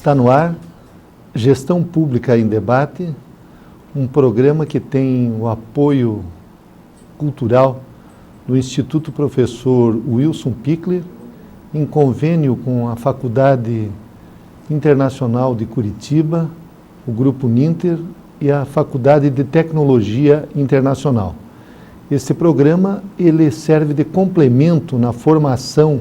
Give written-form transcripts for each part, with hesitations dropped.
Está no ar, Gestão Pública em Debate, um programa que tem o apoio cultural do Instituto Professor Wilson Pickler, em convênio com a Faculdade Internacional de Curitiba, o Grupo Ninter e a Faculdade de Tecnologia Internacional. Este programa ele serve de complemento na formação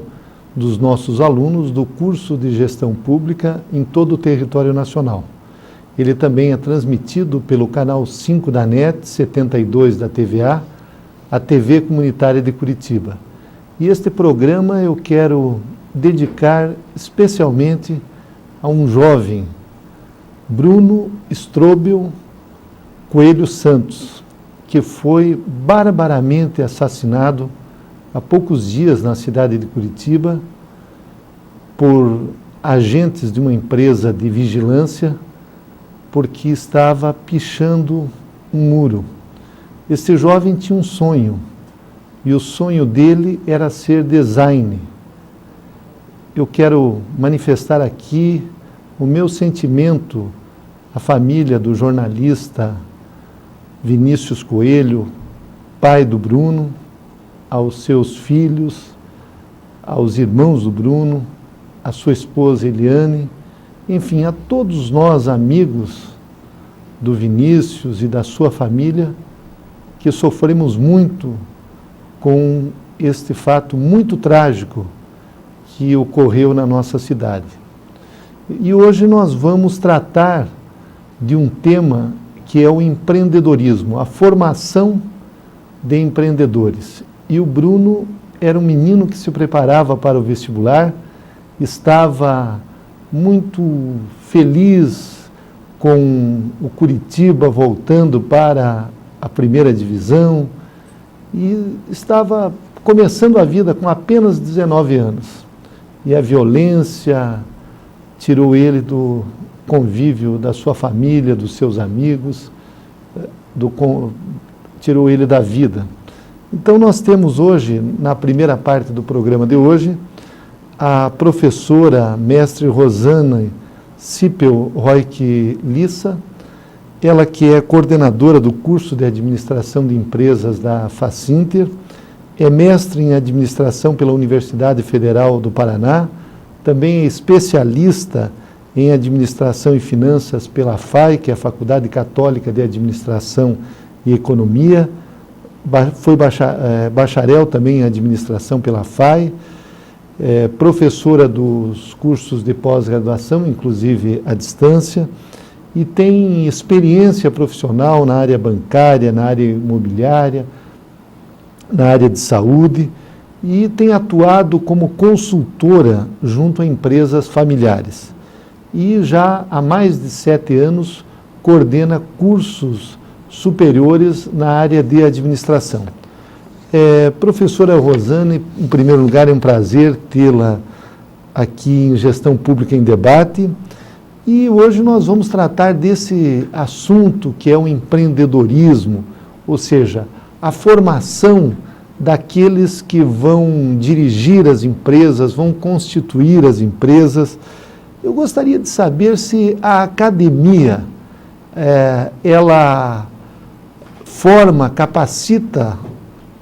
dos nossos alunos do curso de Gestão Pública em todo o território nacional. Ele também é transmitido pelo canal 5 da NET, 72 da TVA, a TV Comunitária de Curitiba. E este programa eu quero dedicar especialmente a um jovem, Bruno Strobel Coelho Santos, que foi barbaramente assassinado há poucos dias na cidade de Curitiba por agentes de uma empresa de vigilância porque estava pichando um muro. Este jovem tinha um sonho e o sonho dele era ser designer. Eu quero manifestar aqui o meu sentimento à família do jornalista Vinícius Coelho, pai do Bruno, aos seus filhos, aos irmãos do Bruno, à sua esposa Eliane, enfim, a todos nós, amigos do Vinícius e da sua família, que sofremos muito com este fato muito trágico que ocorreu na nossa cidade. E hoje nós vamos tratar de um tema que é o empreendedorismo, a formação de empreendedores. E o Bruno era um menino que se preparava para o vestibular, estava muito feliz com o Curitiba voltando para a primeira divisão e estava começando a vida com apenas 19 anos. E a violência tirou ele do convívio da sua família, dos seus amigos, tirou ele da vida. Então nós temos hoje, na primeira parte do programa de hoje, a professora mestre Rosana Cipel Roig Lissa, ela que é coordenadora do curso de administração de empresas da Facinter, é mestre em administração pela Universidade Federal do Paraná, também é especialista em administração e finanças pela FAI, que é a Faculdade Católica de Administração e Economia, foi bacharel também em administração pela FAI, professora dos cursos de pós-graduação, inclusive à distância, e tem experiência profissional na área bancária, na área imobiliária, na área de saúde, e tem atuado como consultora junto a empresas familiares. E já há mais de 7 anos coordena cursos superiores na área de administração. Professora Rosane, em primeiro lugar, é um prazer tê-la aqui em Gestão Pública em Debate. E hoje nós vamos tratar desse assunto que é o empreendedorismo, ou seja, a formação daqueles que vão dirigir as empresas, vão constituir as empresas. Eu gostaria de saber se a academia, ela forma, capacita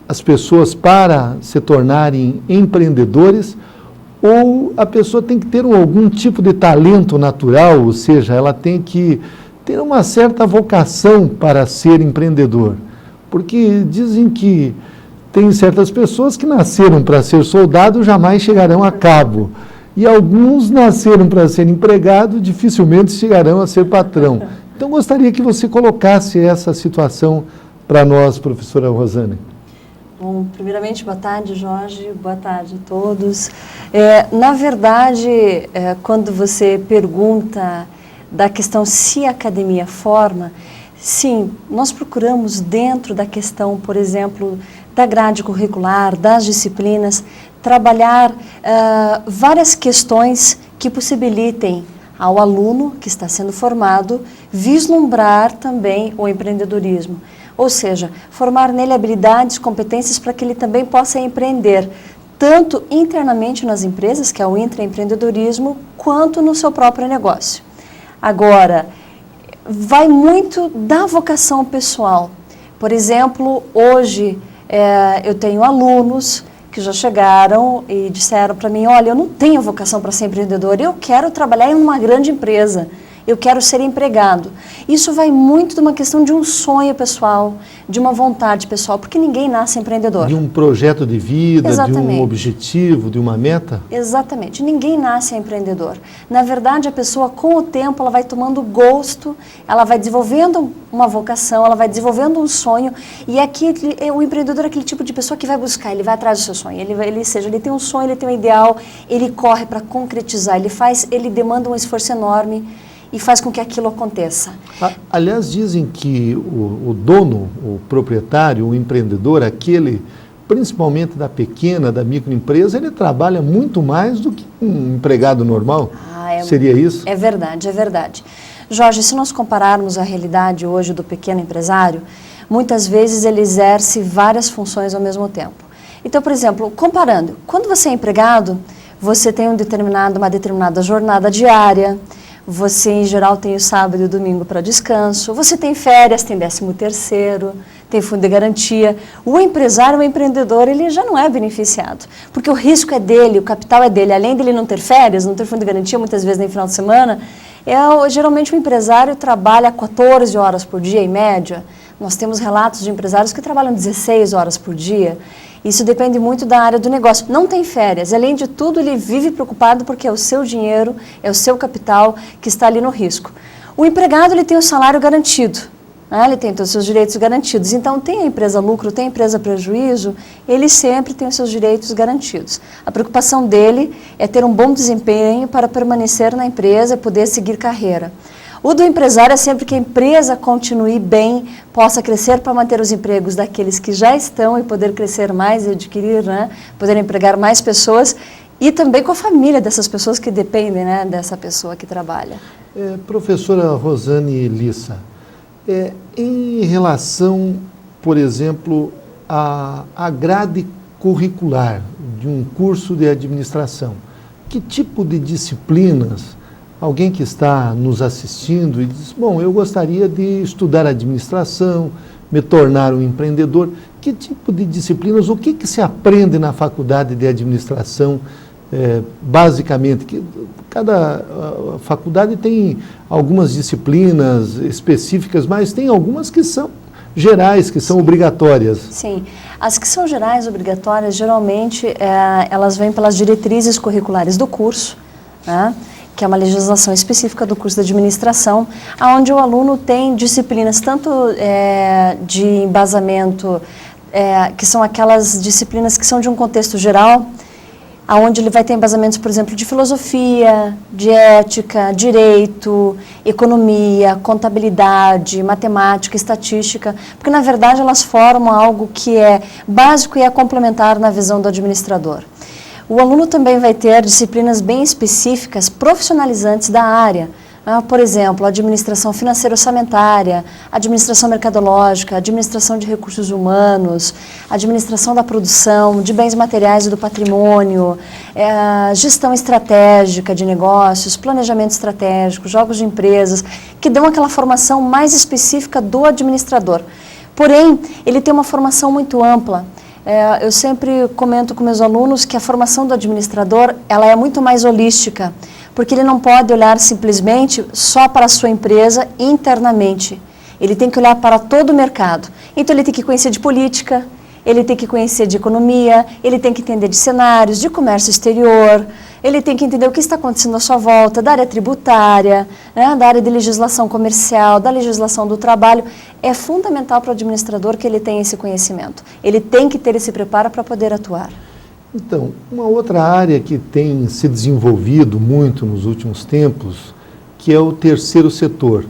as pessoas para se tornarem empreendedores, ou a pessoa tem que ter algum tipo de talento natural, ou seja, ela tem que ter uma certa vocação para ser empreendedor. Porque dizem que tem certas pessoas que nasceram para ser soldado, jamais chegarão a cabo. E alguns nasceram para ser empregado, dificilmente chegarão a ser patrão. Então, gostaria que você colocasse essa situação para nós, professora Rosane. Bom, primeiramente, boa tarde, Jorge, boa tarde a todos. Na verdade, quando você pergunta da questão se a academia forma, sim, nós procuramos dentro da questão, por exemplo, da grade curricular, das disciplinas, trabalhar várias questões que possibilitem ao aluno que está sendo formado vislumbrar também o empreendedorismo. Ou seja, formar nele habilidades, competências para que ele também possa empreender, tanto internamente nas empresas, que é o intraempreendedorismo, quanto no seu próprio negócio. Agora, vai muito da vocação pessoal. Por exemplo, hoje eu tenho alunos que já chegaram e disseram para mim, olha, eu não tenho vocação para ser empreendedor, eu quero trabalhar em uma grande empresa, eu quero ser empregado. Isso vai muito de uma questão de um sonho pessoal, de uma vontade pessoal, porque ninguém nasce empreendedor. De um projeto de vida, Exatamente. de um objetivo, de uma meta? Exatamente. Ninguém nasce empreendedor. Na verdade, a pessoa, com o tempo, ela vai tomando gosto, ela vai desenvolvendo uma vocação, ela vai desenvolvendo um sonho, e aqui o empreendedor é aquele tipo de pessoa que vai buscar, ele vai atrás do seu sonho. Ele tem um sonho, ele tem um ideal, ele corre para concretizar, ele demanda um esforço enorme, e faz com que aquilo aconteça. Aliás, dizem que o dono, o proprietário, o empreendedor, aquele, principalmente da pequena, da microempresa, ele trabalha muito mais do que um empregado normal. Seria isso? É verdade, é verdade. Jorge, se nós compararmos a realidade hoje do pequeno empresário, muitas vezes ele exerce várias funções ao mesmo tempo. Então, por exemplo, comparando, quando você é empregado, você tem uma determinada jornada diária, você, em geral, tem o sábado e o domingo para descanso, você tem férias, tem 13º, tem fundo de garantia. O empresário, o empreendedor, ele já não é beneficiado, porque o risco é dele, o capital é dele. Além dele não ter férias, não ter fundo de garantia, muitas vezes nem final de semana, geralmente o empresário trabalha 14 horas por dia, em média. Nós temos relatos de empresários que trabalham 16 horas por dia. Isso depende muito da área do negócio. Não tem férias. Além de tudo, ele vive preocupado porque é o seu dinheiro, é o seu capital que está ali no risco. O empregado, ele tem o salário garantido, né? Ele tem todos os seus direitos garantidos. Então, tem a empresa lucro, tem a empresa prejuízo, ele sempre tem os seus direitos garantidos. A preocupação dele é ter um bom desempenho para permanecer na empresa e poder seguir carreira. O do empresário é sempre que a empresa continue bem, possa crescer para manter os empregos daqueles que já estão e poder crescer mais e adquirir, né, poder empregar mais pessoas e também com a família dessas pessoas que dependem, né, dessa pessoa que trabalha. Professora Rosane Lissa, em relação, por exemplo, à grade curricular de um curso de administração, que tipo de disciplinas alguém que está nos assistindo e diz, bom, eu gostaria de estudar administração, me tornar um empreendedor, que tipo de disciplinas, o que se aprende na faculdade de administração, basicamente? Que cada faculdade tem algumas disciplinas específicas, mas tem algumas que são gerais, que são obrigatórias. Sim, as que são gerais, obrigatórias, geralmente elas vêm pelas diretrizes curriculares do curso, né? Que é uma legislação específica do curso de administração, onde o aluno tem disciplinas tanto de embasamento, que são aquelas disciplinas que são de um contexto geral, onde ele vai ter embasamentos, por exemplo, de filosofia, de ética, direito, economia, contabilidade, matemática, estatística, porque, na verdade, elas formam algo que é básico e é complementar na visão do administrador. O aluno também vai ter disciplinas bem específicas, profissionalizantes da área. Por exemplo, administração financeira orçamentária, administração mercadológica, administração de recursos humanos, administração da produção, de bens materiais e do patrimônio, gestão estratégica de negócios, planejamento estratégico, jogos de empresas, que dão aquela formação mais específica do administrador. Porém, ele tem uma formação muito ampla. Eu sempre comento com meus alunos que a formação do administrador ela é muito mais holística, porque ele não pode olhar simplesmente só para a sua empresa internamente. Ele tem que olhar para todo o mercado. Então, ele tem que conhecer de política, ele tem que conhecer de economia, ele tem que entender de cenários, de comércio exterior, ele tem que entender o que está acontecendo à sua volta, da área tributária, né, da área de legislação comercial, da legislação do trabalho. É fundamental para o administrador que ele tenha esse conhecimento. Ele tem que ter esse preparo para poder atuar. Então, uma outra área que tem se desenvolvido muito nos últimos tempos, que é o terceiro setor,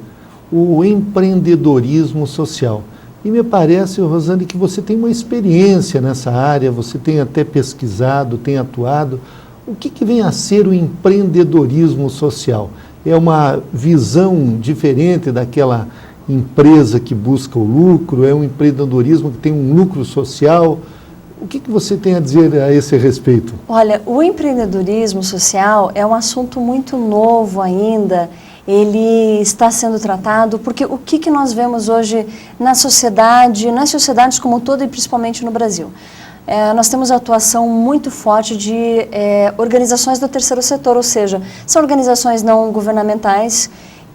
o empreendedorismo social. E me parece, Rosane, que você tem uma experiência nessa área, você tem até pesquisado, tem atuado. O que vem a ser o empreendedorismo social? É uma visão diferente daquela empresa que busca o lucro? É um empreendedorismo que tem um lucro social? O que você tem a dizer a esse respeito? Olha, o empreendedorismo social é um assunto muito novo ainda. Ele está sendo tratado porque o que nós vemos hoje na sociedade, nas sociedades como um todo e principalmente no Brasil? Nós temos a atuação muito forte de organizações do terceiro setor, ou seja, são organizações não governamentais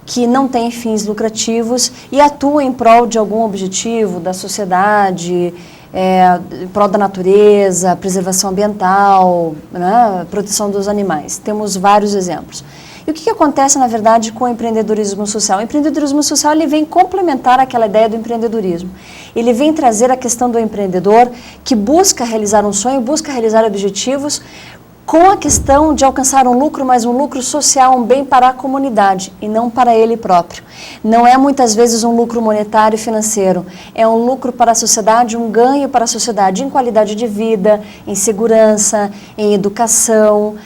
que não têm fins lucrativos e atuam em prol de algum objetivo da sociedade, em prol da natureza, preservação ambiental, né, proteção dos animais. Temos vários exemplos. E o que acontece, na verdade, com o empreendedorismo social? O empreendedorismo social ele vem complementar aquela ideia do empreendedorismo. Ele vem trazer a questão do empreendedor que busca realizar um sonho, busca realizar objetivos, com a questão de alcançar um lucro, mas um lucro social, um bem para a comunidade e não para ele próprio. Não é muitas vezes um lucro monetário e financeiro, é um lucro para a sociedade, um ganho para a sociedade em qualidade de vida, em segurança, em educação,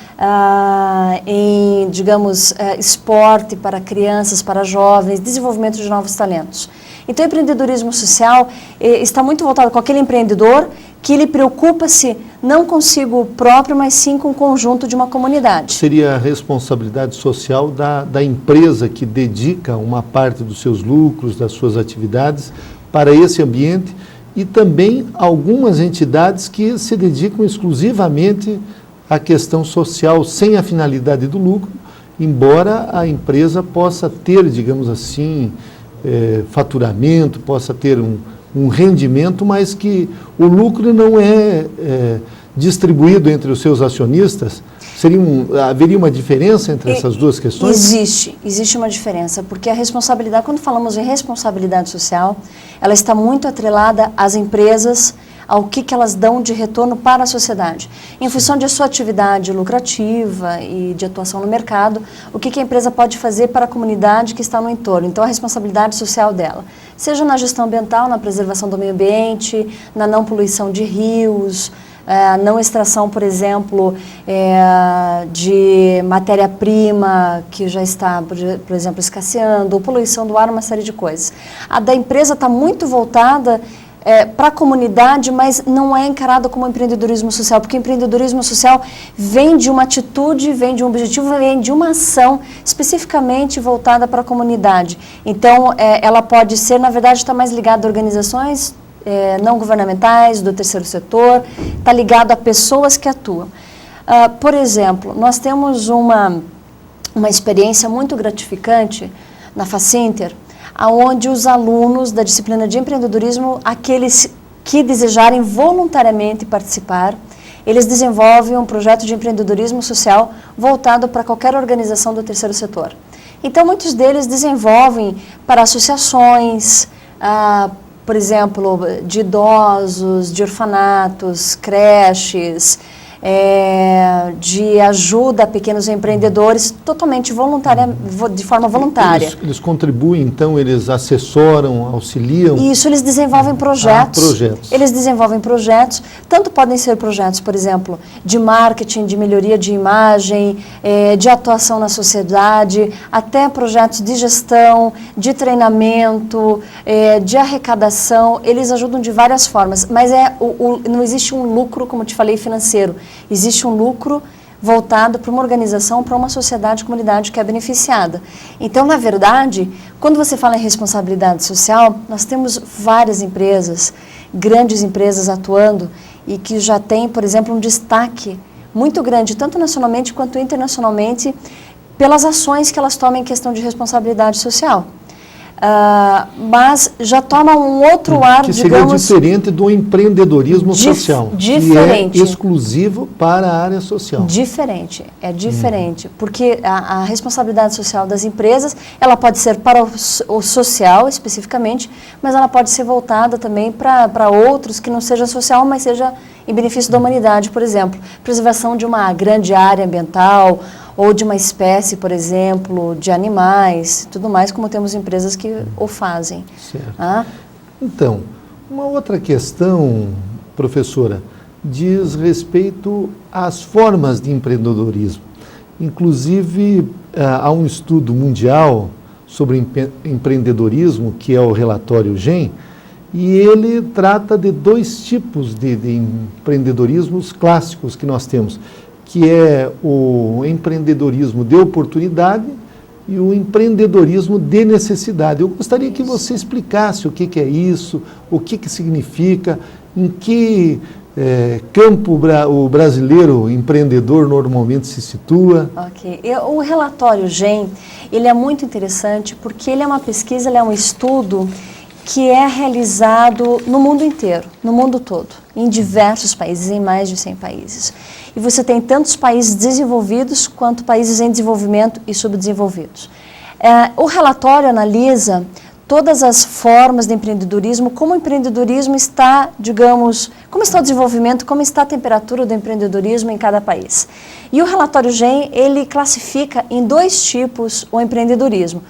em, digamos, esporte para crianças, para jovens, desenvolvimento de novos talentos. Então, o empreendedorismo social está muito voltado com aquele empreendedor que ele preocupa-se não consigo próprio, mas sim com o conjunto de uma comunidade. Seria a responsabilidade social da empresa que dedica uma parte dos seus lucros, das suas atividades para esse ambiente e também algumas entidades que se dedicam exclusivamente à questão social sem a finalidade do lucro, embora a empresa possa ter, digamos assim, faturamento, possa ter um rendimento, mas que o lucro não é distribuído entre os seus acionistas. Haveria uma diferença entre essas duas questões? Existe uma diferença, porque a responsabilidade, quando falamos em responsabilidade social, ela está muito atrelada às empresas, ao que elas dão de retorno para a sociedade. Em função de sua atividade lucrativa e de atuação no mercado, o que a empresa pode fazer para a comunidade que está no entorno. Então, a responsabilidade social dela, seja na gestão ambiental, na preservação do meio ambiente, na não poluição de rios, não extração, por exemplo, de matéria-prima que já está, por exemplo, escasseando, ou poluição do ar, uma série de coisas. A da empresa está muito voltada para a comunidade, mas não é encarada como empreendedorismo social, porque o empreendedorismo social vem de uma atitude, vem de um objetivo, vem de uma ação especificamente voltada para a comunidade. Então, ela pode ser, na verdade, está mais ligada a organizações não governamentais, do terceiro setor, está ligado a pessoas que atuam. Por exemplo, nós temos uma experiência muito gratificante na Facinter, onde os alunos da disciplina de empreendedorismo, aqueles que desejarem voluntariamente participar, eles desenvolvem um projeto de empreendedorismo social voltado para qualquer organização do terceiro setor. Então, muitos deles desenvolvem para associações, por exemplo, de idosos, de orfanatos, creches, de ajuda a pequenos empreendedores, totalmente de forma voluntária. Eles contribuem, então, eles assessoram, auxiliam? Isso, eles desenvolvem projetos. Projetos. Eles desenvolvem projetos, tanto podem ser projetos, por exemplo, de marketing, de melhoria de imagem, de atuação na sociedade, até projetos de gestão, de treinamento, de arrecadação. Eles ajudam de várias formas, mas não existe um lucro, como te falei, financeiro. Existe um lucro voltado para uma organização, para uma sociedade, comunidade que é beneficiada. Então, na verdade, quando você fala em responsabilidade social, nós temos várias empresas, grandes empresas atuando e que já têm, por exemplo, um destaque muito grande, tanto nacionalmente quanto internacionalmente, pelas ações que elas tomam em questão de responsabilidade social. Mas já toma um outro ar, que seria digamos... diferente do empreendedorismo social, diferente. Que é exclusivo para a área social. Diferente, é diferente, porque a responsabilidade social das empresas, ela pode ser para o social especificamente, mas ela pode ser voltada também para outros que não seja social, mas seja em benefício da humanidade, por exemplo, preservação de uma grande área ambiental, ou de uma espécie, por exemplo, de animais, tudo mais, como temos empresas que o fazem. Certo. Então, uma outra questão, professora, diz respeito às formas de empreendedorismo. Inclusive, há um estudo mundial sobre empreendedorismo, que é o relatório GEM, e ele trata de dois tipos de empreendedorismos clássicos que nós temos, que é o empreendedorismo de oportunidade e o empreendedorismo de necessidade. Eu gostaria que você explicasse o que é isso, o que significa, em que campo o brasileiro empreendedor normalmente se situa. Ok. O relatório GEM, ele é muito interessante porque ele é uma pesquisa, ele é um estudo que é realizado no mundo inteiro, no mundo todo, em diversos países, em mais de 100 países. E você tem tantos países desenvolvidos quanto países em desenvolvimento e subdesenvolvidos. O relatório analisa todas as formas de empreendedorismo, como o empreendedorismo está, digamos, como está o desenvolvimento, como está a temperatura do empreendedorismo em cada país. E o relatório GEM, ele classifica em dois tipos o empreendedorismo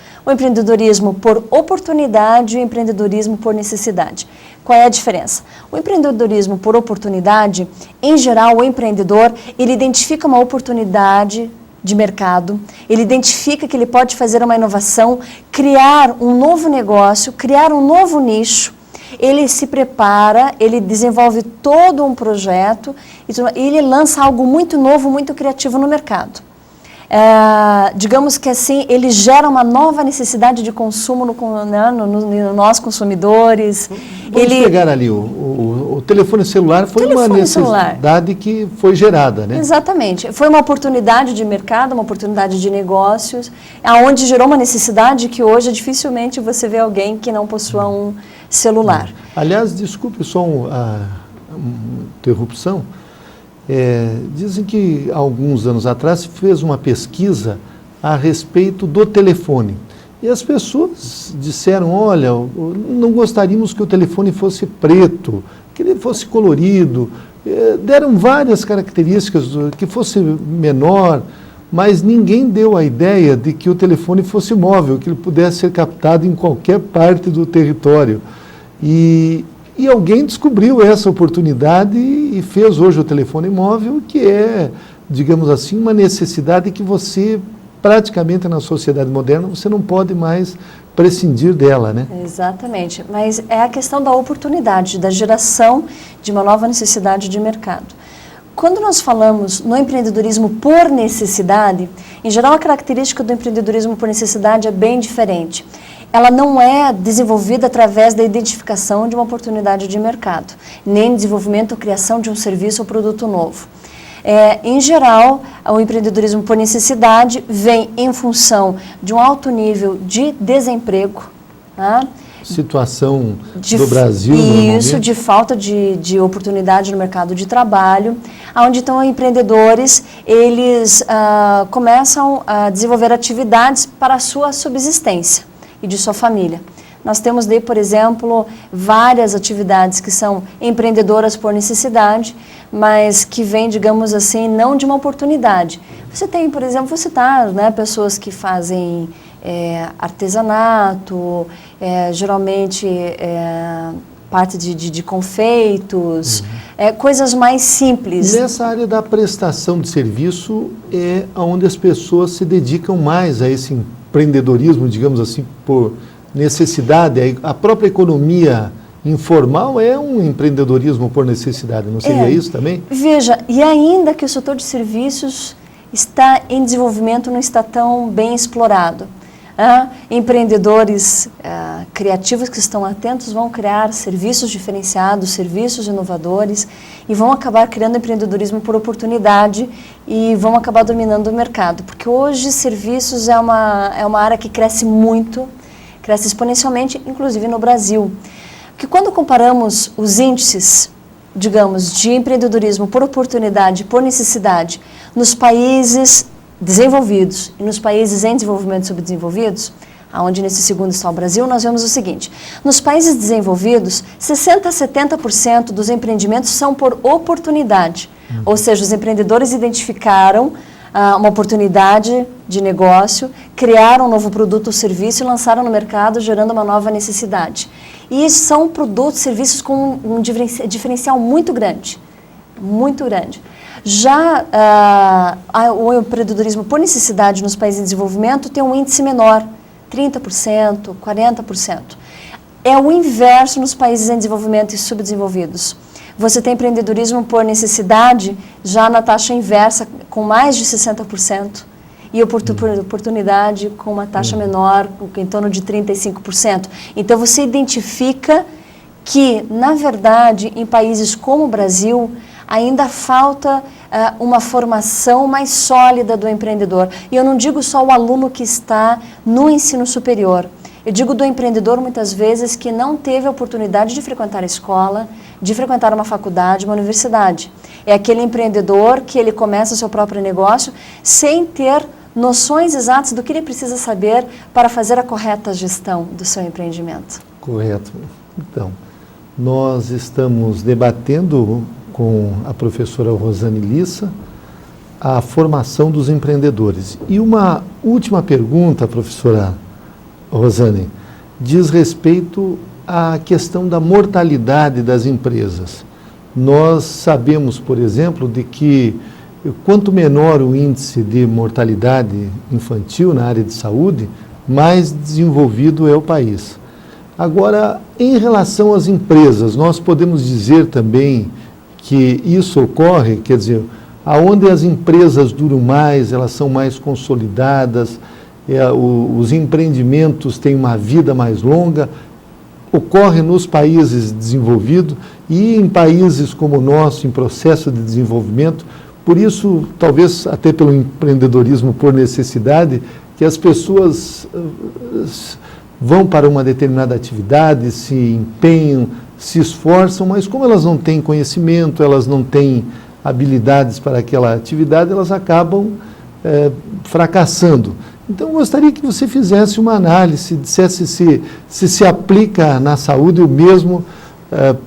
por oportunidade e o empreendedorismo por necessidade. Qual é a diferença? O empreendedorismo por oportunidade, em geral, o empreendedor, ele identifica uma oportunidade de mercado, ele identifica que ele pode fazer uma inovação, criar um novo negócio, criar um novo nicho, ele se prepara, ele desenvolve todo um projeto e ele lança algo muito novo, muito criativo no mercado. Digamos que assim, ele gera uma nova necessidade de consumo no nós consumidores. Vamos pegar ali, o telefone celular foi uma necessidade que foi gerada, né? Exatamente. Foi uma oportunidade de mercado, uma oportunidade de negócios, aonde gerou uma necessidade que hoje dificilmente você vê alguém que não possua um celular. Aliás, desculpe só uma interrupção. Dizem que há alguns anos atrás se fez uma pesquisa a respeito do telefone. E as pessoas disseram, olha, não gostaríamos que o telefone fosse preto, que ele fosse colorido. Deram várias características, que fosse menor, mas ninguém deu a ideia de que o telefone fosse móvel, que ele pudesse ser captado em qualquer parte do território. E alguém descobriu essa oportunidade e fez hoje o telefone móvel, que é, digamos assim, uma necessidade que você, praticamente na sociedade moderna, você não pode mais prescindir dela, né? Exatamente, mas é a questão da oportunidade, da geração de uma nova necessidade de mercado. Quando nós falamos no empreendedorismo por necessidade, em geral a característica do empreendedorismo por necessidade é bem diferente. Ela não é desenvolvida através da identificação de uma oportunidade de mercado, nem desenvolvimento ou criação de um serviço ou produto novo. Em geral, o empreendedorismo por necessidade vem em função de um alto nível de desemprego, tá? Situação do Brasil, isso, de falta de oportunidade no mercado de trabalho, onde então empreendedores, eles começam a desenvolver atividades para a sua subsistência e de sua família. Nós temos daí, por exemplo, várias atividades que são empreendedoras por necessidade, mas que vêm, digamos assim, não de uma oportunidade. Você tem, por exemplo, vou citar, né, pessoas que fazem artesanato, geralmente parte de confeitos, coisas mais simples. Nessa área da prestação de serviço é onde as pessoas se dedicam mais a esse empreendedorismo, digamos assim, por necessidade. A própria economia informal é um empreendedorismo por necessidade, não seria isso também? Veja, e ainda que o setor de serviços está em desenvolvimento, não está tão bem explorado. Empreendedores criativos que estão atentos vão criar serviços diferenciados, serviços inovadores e vão acabar criando empreendedorismo por oportunidade e vão acabar dominando o mercado. Porque hoje serviços é uma área que cresce muito, cresce exponencialmente, inclusive no Brasil. Porque quando comparamos os índices, digamos, de empreendedorismo por oportunidade, por necessidade, nos países desenvolvidos e nos países em desenvolvimento subdesenvolvidos, onde nesse segundo está o Brasil, nós vemos o seguinte: nos países desenvolvidos, 60% a 70% dos empreendimentos são por oportunidade, ou seja, os empreendedores identificaram uma oportunidade de negócio, criaram um novo produto ou serviço e lançaram no mercado, gerando uma nova necessidade. E são produtos e serviços com um diferencial muito grande, muito grande. Já o empreendedorismo por necessidade nos países em desenvolvimento tem um índice menor, 30%, 40%. é o inverso nos países em desenvolvimento e subdesenvolvidos. Você tem empreendedorismo por necessidade, já na taxa inversa, com mais de 60%, e oportunidade com uma taxa menor, em torno de 35%. Então, você identifica que, na verdade, em países como o Brasil, ainda falta uma formação mais sólida do empreendedor. E eu não digo só o aluno que está no ensino superior. Eu digo do empreendedor, muitas vezes, que não teve a oportunidade de frequentar a escola, de frequentar uma faculdade, uma universidade. É aquele empreendedor que ele começa o seu próprio negócio sem ter noções exatas do que ele precisa saber para fazer a correta gestão do seu empreendimento. Correto. Então, nós estamos debatendo com a professora Rosane Lissa a formação dos empreendedores. E uma última pergunta, professora Rosane, diz respeito à questão da mortalidade das empresas. Nós sabemos, por exemplo, de que quanto menor o índice de mortalidade infantil na área de saúde, mais desenvolvido é o país. Agora, em relação às empresas, nós podemos dizer também que isso ocorre, quer dizer, aonde as empresas duram mais, elas são mais consolidadas, os empreendimentos têm uma vida mais longa, ocorre nos países desenvolvidos e em países como o nosso, em processo de desenvolvimento. Por isso, talvez até pelo empreendedorismo por necessidade, que as pessoas vão para uma determinada atividade, se empenham, se esforçam, mas como elas não têm conhecimento, elas não têm habilidades para aquela atividade, elas acabam fracassando. Então, eu gostaria que você fizesse uma análise, dissesse se aplica na saúde o mesmo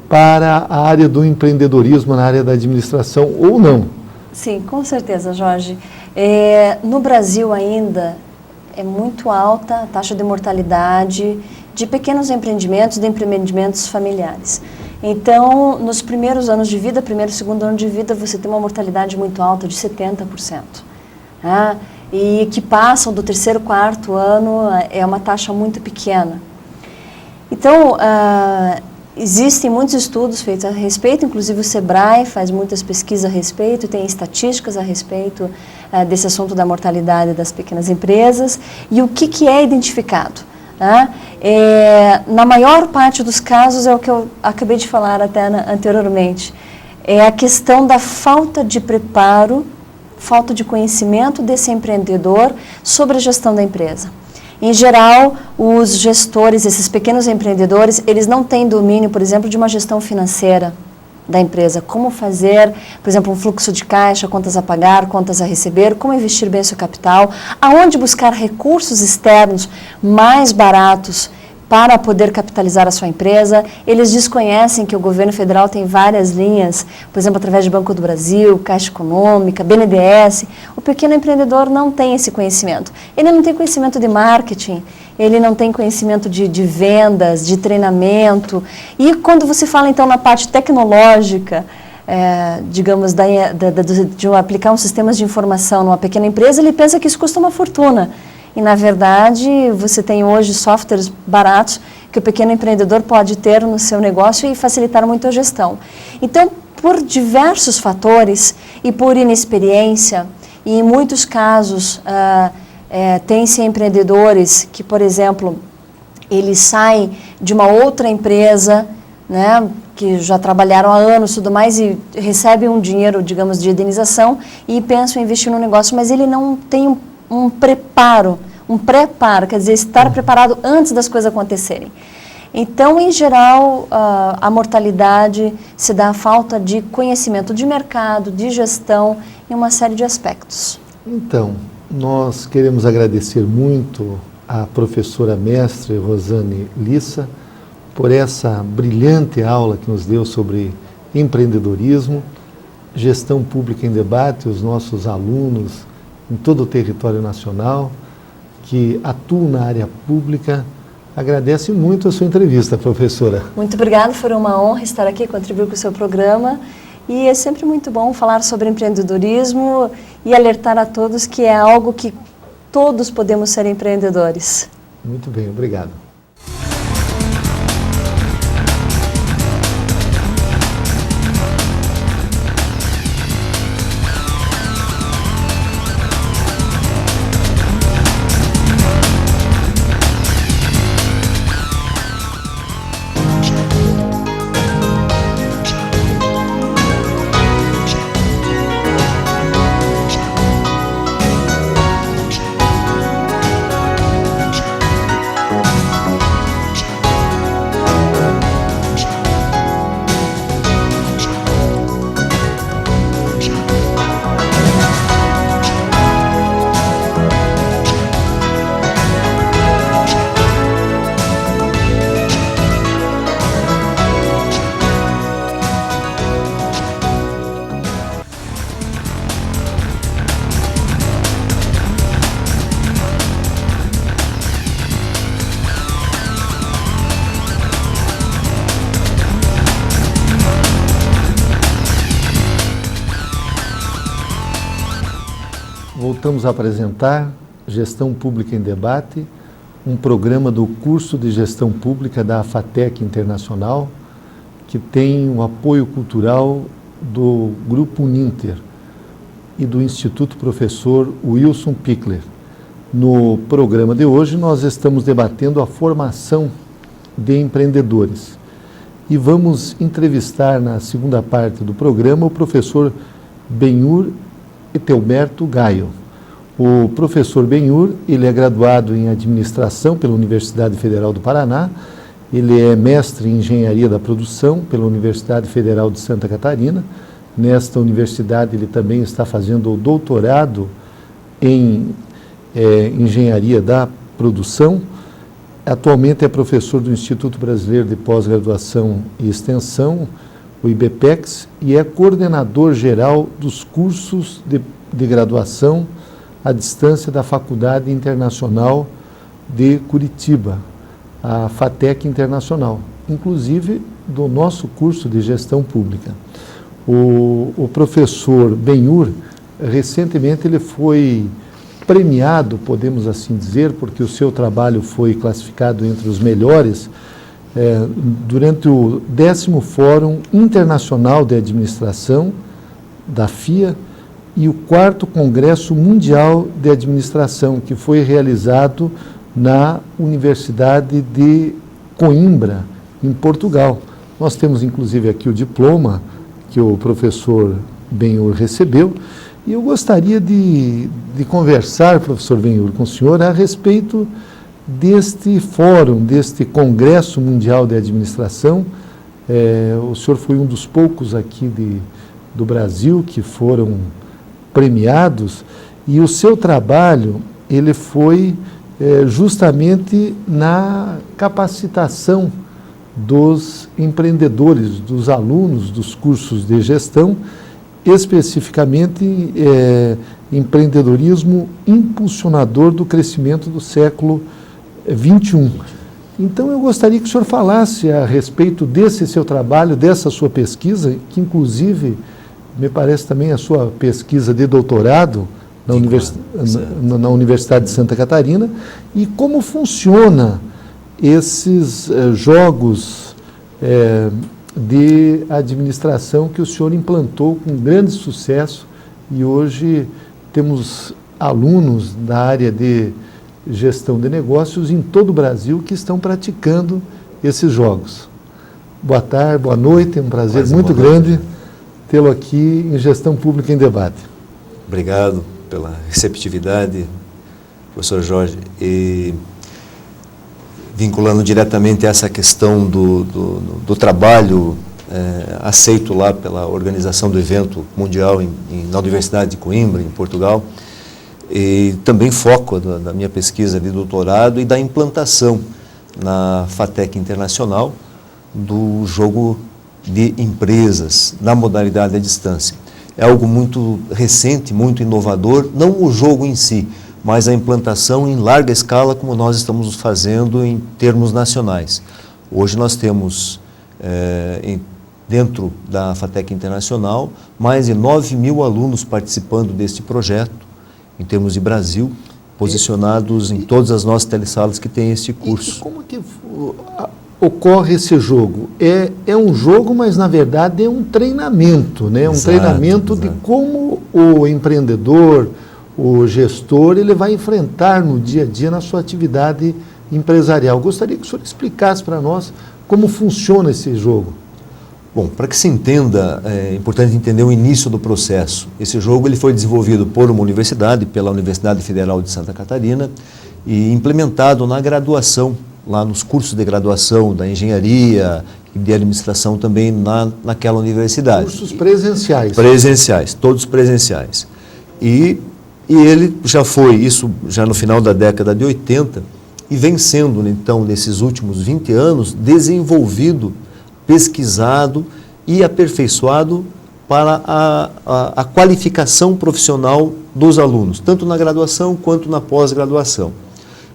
para a área do empreendedorismo, na área da administração ou não. Sim, com certeza, Jorge. No Brasil ainda é muito alta a taxa de mortalidade de pequenos empreendimentos, de empreendimentos familiares. Então, nos primeiros anos de vida, primeiro e segundo ano de vida, você tem uma mortalidade muito alta, de 70%. Né? E que passam do terceiro, quarto ano, é uma taxa muito pequena. Então, existem muitos estudos feitos a respeito, inclusive o Sebrae faz muitas pesquisas a respeito, tem estatísticas a respeito desse assunto da mortalidade das pequenas empresas. E o que é identificado? Na maior parte dos casos, é o que eu acabei de falar até anteriormente, é a questão da falta de preparo, falta de conhecimento desse empreendedor sobre a gestão da empresa. Em geral, os gestores, esses pequenos empreendedores, eles não têm domínio, por exemplo, de uma gestão financeira da empresa. Como fazer, por exemplo, um fluxo de caixa, contas a pagar, contas a receber, como investir bem o seu capital, aonde buscar recursos externos mais baratos para poder capitalizar a sua empresa. Eles desconhecem que o governo federal tem várias linhas, por exemplo, através de Banco do Brasil, Caixa Econômica, BNDES. O pequeno empreendedor não tem esse conhecimento. Ele não tem conhecimento de marketing, ele não tem conhecimento de vendas, de treinamento. E quando você fala, então, na parte tecnológica, digamos, de aplicar um sistema de informação numa pequena empresa, ele pensa que isso custa uma fortuna. E, na verdade, você tem hoje softwares baratos que o pequeno empreendedor pode ter no seu negócio e facilitar muito a gestão. Então, por diversos fatores e por inexperiência, e em muitos casos, tem-se empreendedores que, por exemplo, eles saem de uma outra empresa, né, que já trabalharam há anos e tudo mais, e recebem um dinheiro, digamos, de indenização e pensam em investir no negócio, mas ele não tem um preparo, quer dizer, estar preparado antes das coisas acontecerem. Então, em geral, a mortalidade se dá à falta de conhecimento de mercado, de gestão, em uma série de aspectos. Então, nós queremos agradecer muito à professora mestre Rosane Lissa por essa brilhante aula que nos deu sobre empreendedorismo, gestão pública em debate, os nossos alunos em todo o território nacional que atuam na área pública. Agradece muito a sua entrevista, professora. Muito obrigada, foi uma honra estar aqui, contribuir com o seu programa. E é sempre muito bom falar sobre empreendedorismo e alertar a todos que é algo que todos podemos ser empreendedores. Muito bem, obrigado. voltamos a apresentar Gestão Pública em Debate, um programa do curso de Gestão Pública da FATEC Internacional, que tem o apoio cultural do Grupo Uninter e do Instituto Professor Wilson Pickler. No programa de hoje, nós estamos debatendo a formação de empreendedores. E vamos entrevistar na segunda parte do programa o professor Benhur Etelberto Gaio. O professor Benhur, ele é graduado em Administração pela Universidade Federal do Paraná, ele é mestre em Engenharia da Produção pela Universidade Federal de Santa Catarina. Nesta universidade ele também está fazendo o doutorado em Engenharia da Produção. Atualmente é professor do Instituto Brasileiro de Pós-Graduação e Extensão, o IBPEX, e é coordenador geral dos cursos de graduação à distância da Faculdade Internacional de Curitiba, a FATEC Internacional, inclusive do nosso curso de Gestão Pública. O professor Benhur, recentemente ele foi premiado, podemos assim dizer, porque o seu trabalho foi classificado entre os melhores, durante o 10º Fórum Internacional de Administração, da FIA, e o 4º Congresso Mundial de Administração, que foi realizado na Universidade de Coimbra, em Portugal. Nós temos, inclusive, aqui o diploma que o professor Benhur recebeu, e eu gostaria de conversar, professor Benhur, com o senhor a respeito deste fórum, deste Congresso Mundial de Administração. O senhor foi um dos poucos aqui do Brasil que foram premiados, e o seu trabalho ele foi justamente na capacitação dos empreendedores, dos alunos dos cursos de gestão, especificamente empreendedorismo impulsionador do crescimento do século XXI. Então eu gostaria que o senhor falasse a respeito desse seu trabalho, dessa sua pesquisa, que inclusive me parece também a sua pesquisa de doutorado na Universidade de Santa Catarina, e como funciona esses jogos de administração que o senhor implantou com grande sucesso, e hoje temos alunos da área de gestão de negócios em todo o Brasil que estão praticando esses jogos. Boa tarde, boa noite, é um prazer muito grande tê-lo aqui em Gestão Pública em Debate. Obrigado pela receptividade, professor Jorge, e vinculando diretamente essa questão do trabalho aceito lá pela organização do evento mundial na Universidade de Coimbra, em Portugal, e também foco da minha pesquisa de doutorado e da implantação na FATEC Internacional do jogo de empresas na modalidade à distância. É algo muito recente, muito inovador, não o jogo em si, mas a implantação em larga escala, como nós estamos fazendo em termos nacionais. Hoje nós temos, dentro da FATEC Internacional, mais de 9.000 alunos participando deste projeto, em termos de Brasil, posicionados em todas as nossas telesalas que têm este curso. E como que ocorre esse jogo? É um jogo, mas na verdade é um treinamento, né? Um treinamento de como o empreendedor, o gestor, ele vai enfrentar no dia a dia na sua atividade empresarial. Gostaria que o senhor explicasse para nós como funciona esse jogo. Bom, para que se entenda, é importante entender o início do processo. Esse jogo ele foi desenvolvido por uma universidade, pela Universidade Federal de Santa Catarina, e implementado na graduação, lá nos cursos de graduação da engenharia e de administração também naquela universidade. Cursos presenciais. Presenciais, todos presenciais. E ele já foi, isso já no final da década de 80, e vem sendo, então, nesses últimos 20 anos, desenvolvido, pesquisado e aperfeiçoado para a qualificação profissional dos alunos, tanto na graduação quanto na pós-graduação.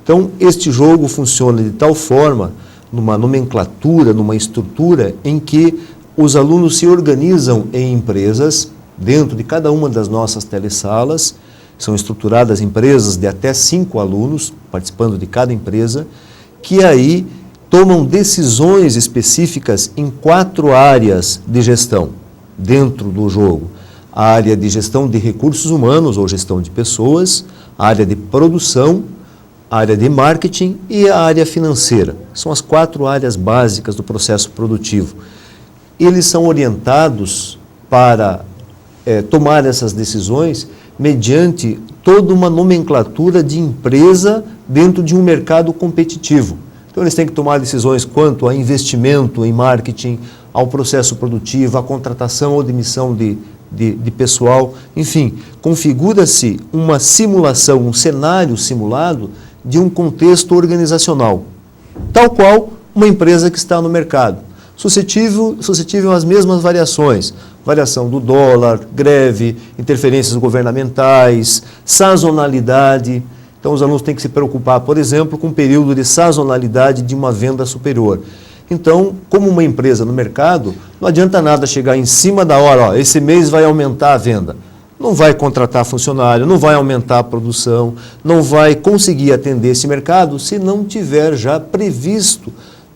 Então, este jogo funciona de tal forma, numa nomenclatura, numa estrutura, em que os alunos se organizam em empresas, dentro de cada uma das nossas telesalas, são estruturadas empresas de até 5 alunos, participando de cada empresa, que aí tomam decisões específicas em 4 áreas de gestão dentro do jogo. A área de gestão de recursos humanos ou gestão de pessoas, a área de produção, a área de marketing e a área financeira. São as 4 áreas básicas do processo produtivo. Eles são orientados para tomar essas decisões mediante toda uma nomenclatura de empresa dentro de um mercado competitivo. Então, eles têm que tomar decisões quanto a investimento em marketing, ao processo produtivo, à contratação ou demissão de pessoal. Enfim, configura-se uma simulação, um cenário simulado de um contexto organizacional, tal qual uma empresa que está no mercado, suscetível às mesmas variações, variação do dólar, greve, interferências governamentais, sazonalidade. Então, os alunos têm que se preocupar, por exemplo, com o período de sazonalidade de uma venda superior. Então, como uma empresa no mercado, não adianta nada chegar em cima da hora, esse mês vai aumentar a venda. Não vai contratar funcionário, não vai aumentar a produção, não vai conseguir atender esse mercado se não tiver já previsto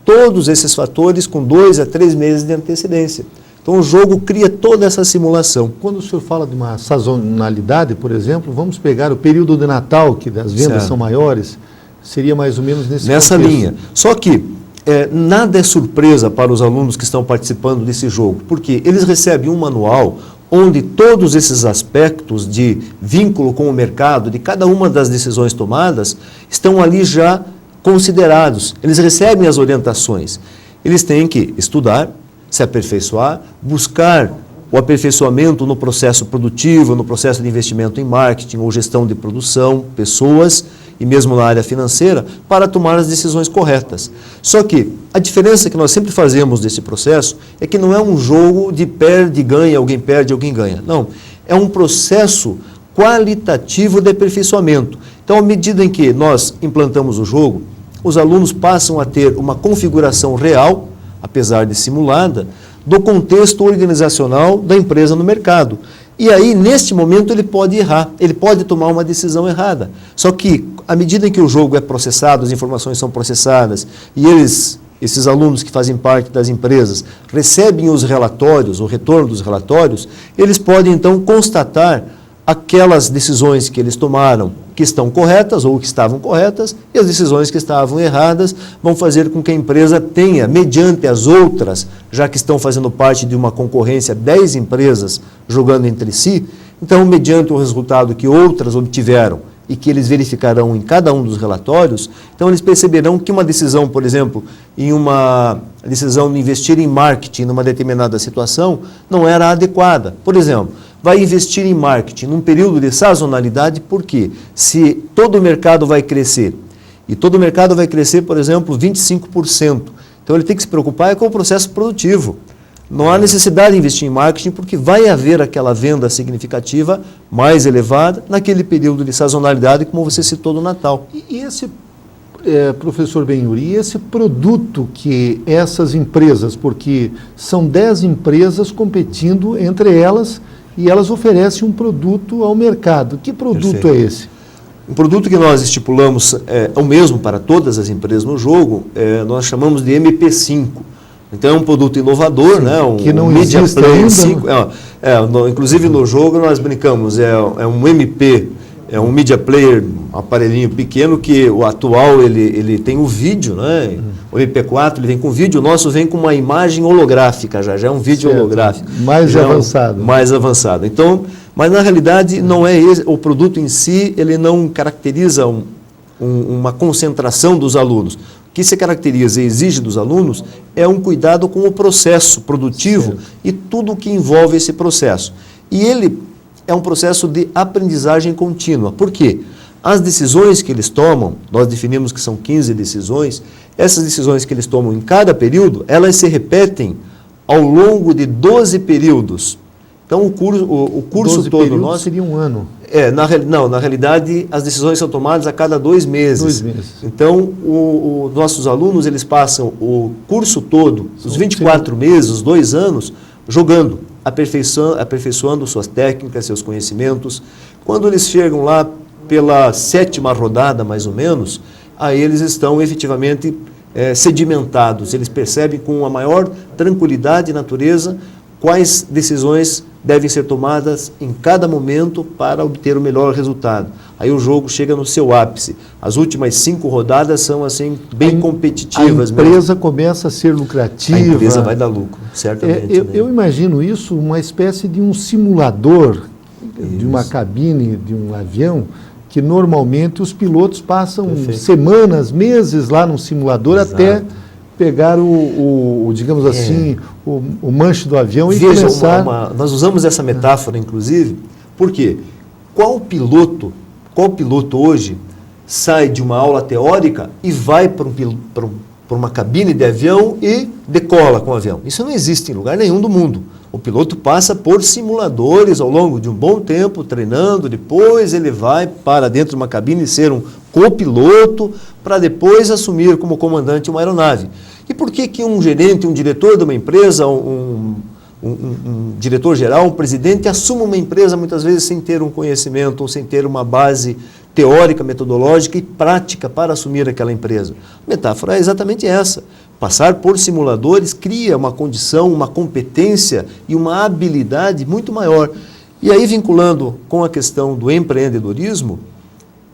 todos esses fatores com 2 a 3 meses de antecedência. Então, o jogo cria toda essa simulação. Quando o senhor fala de uma sazonalidade, por exemplo, vamos pegar o período de Natal, que as vendas são maiores, seria mais ou menos nessa linha. Só que nada é surpresa para os alunos que estão participando desse jogo, porque eles recebem um manual onde todos esses aspectos de vínculo com o mercado, de cada uma das decisões tomadas, estão ali já considerados. Eles recebem as orientações. Eles têm que estudar, se aperfeiçoar, buscar o aperfeiçoamento no processo produtivo, no processo de investimento em marketing ou gestão de produção, pessoas e mesmo na área financeira, para tomar as decisões corretas. Só que a diferença que nós sempre fazemos desse processo é que não é um jogo de perde, ganha, alguém perde, alguém ganha. Não, é um processo qualitativo de aperfeiçoamento. Então, à medida em que nós implantamos o jogo, os alunos passam a ter uma configuração real, apesar de simulada, do contexto organizacional da empresa no mercado. E aí, neste momento, ele pode errar, ele pode tomar uma decisão errada. Só que, à medida em que o jogo é processado, as informações são processadas, e esses alunos que fazem parte das empresas recebem os relatórios, o retorno dos relatórios, eles podem, então, constatar aquelas decisões que eles tomaram que estão corretas ou que estavam corretas, e as decisões que estavam erradas vão fazer com que a empresa tenha, mediante as outras, já que estão fazendo parte de uma concorrência, 10 empresas jogando entre si, então, mediante o resultado que outras obtiveram e que eles verificarão em cada um dos relatórios, então eles perceberão que uma decisão, por exemplo, em uma decisão de investir em marketing numa determinada situação, não era adequada. Por exemplo, vai investir em marketing num período de sazonalidade, porque se todo o mercado vai crescer, e todo o mercado vai crescer, por exemplo, 25%, então ele tem que se preocupar com o processo produtivo. Não há necessidade de investir em marketing, porque vai haver aquela venda significativa mais elevada naquele período de sazonalidade, como você citou do Natal. E esse, professor Benhuri, esse produto que essas empresas, porque são 10 empresas competindo entre elas, e elas oferecem um produto ao mercado. Que produto Perfeito. É esse? O produto que nós estipulamos é o mesmo para todas as empresas no jogo, nós chamamos de MP5. Então é um produto inovador, Sim, né? Que não Media existe Player ainda. 5. Inclusive no jogo nós brincamos, é um MP, é um Media Player, um aparelhinho pequeno que o atual ele tem o vídeo, né? O MP4 ele vem com vídeo, o nosso vem com uma imagem holográfica já é um vídeo Certo. holográfico. Mais avançado. Mais avançado. Então, mas na realidade não é o produto em si, ele não caracteriza uma concentração dos alunos. O que se caracteriza e exige dos alunos é um cuidado com o processo produtivo Certo. e tudo o que envolve esse processo. E ele é um processo de aprendizagem contínua. Por quê? As decisões que eles tomam, nós definimos que são 15 decisões, essas decisões que eles tomam em cada período, elas se repetem ao longo de 12 períodos. Então, o curso 12 todo nosso seria um ano. Na realidade, as decisões são tomadas a cada 2 meses. 2 meses. Então, os nossos alunos, eles passam o curso todo, os 24 meses, os 2 anos, jogando, aperfeiçoando suas técnicas, seus conhecimentos, Quando eles chegam lá pela 7ª rodada, mais ou menos, aí eles estão efetivamente sedimentados. Eles percebem com a maior tranquilidade e natureza quais decisões devem ser tomadas em cada momento para obter o melhor resultado. Aí o jogo chega no seu ápice. As últimas 5 rodadas são assim bem competitivas. A empresa começa a ser lucrativa. A empresa vai dar lucro, certamente. Eu imagino isso uma espécie de um simulador de uma cabine de um avião, que normalmente os pilotos passam semanas, meses lá no simulador. Exato. Até pegar digamos assim, o manche do avião e começar... Nós usamos essa metáfora, inclusive, porque qual piloto hoje sai de uma aula teórica e vai para uma cabine de avião e decola com o avião? Isso não existe em lugar nenhum do mundo. O piloto passa por simuladores ao longo de um bom tempo, treinando, depois ele vai para dentro de uma cabine ser um copiloto, para depois assumir como comandante uma aeronave. E por que um gerente, um diretor de uma empresa, um diretor-geral, um presidente, assuma uma empresa muitas vezes sem ter um conhecimento ou sem ter uma base teórica, metodológica e prática para assumir aquela empresa? A metáfora é exatamente essa. Passar por simuladores cria uma condição, uma competência e uma habilidade muito maior. E aí, vinculando com a questão do empreendedorismo,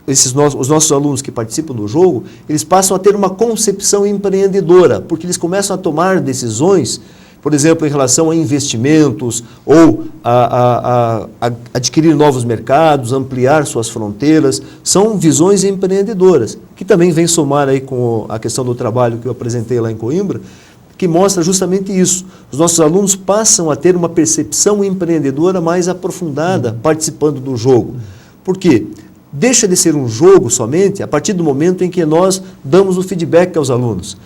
os nossos alunos que participam do jogo, eles passam a ter uma concepção empreendedora, porque eles começam a tomar decisões, por exemplo, em relação a investimentos ou a adquirir novos mercados, ampliar suas fronteiras. São visões empreendedoras, que também vem somar aí com a questão do trabalho que eu apresentei lá em Coimbra, que mostra justamente isso. Os nossos alunos passam a ter uma percepção empreendedora mais aprofundada participando do jogo. Por quê? Deixa de ser um jogo somente a partir do momento em que nós damos o feedback aos alunos.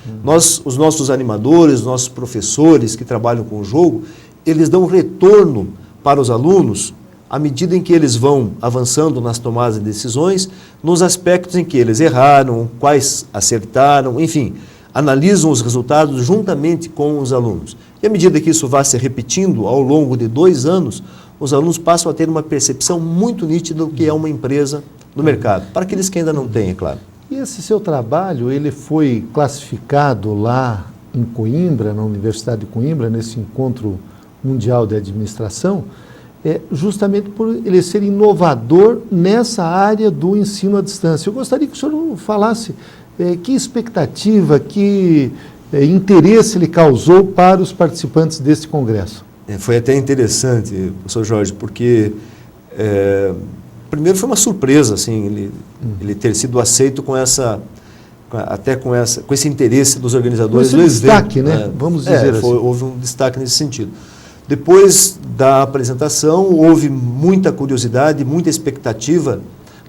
Os nossos animadores, os nossos professores que trabalham com o jogo, eles dão retorno para os alunos à medida em que eles vão avançando nas tomadas de decisões, nos aspectos em que eles erraram, quais acertaram, enfim, analisam os resultados juntamente com os alunos. E à medida que isso vai se repetindo ao longo de 2 anos, os alunos passam a ter uma percepção muito nítida do que é uma empresa no mercado, para aqueles que ainda não têm, é claro. E esse seu trabalho, ele foi classificado lá em Coimbra, na Universidade de Coimbra, nesse encontro mundial de administração, justamente por ele ser inovador nessa área do ensino à distância. Eu gostaria que o senhor falasse que expectativa, que interesse ele causou para os participantes desse congresso. Foi até interessante, professor Jorge, porque primeiro foi uma surpresa assim, ele ter sido aceito com esse interesse dos organizadores do evento. Destaque, né? Vamos dizer assim. Houve um destaque nesse sentido. Depois da apresentação, houve muita curiosidade, muita expectativa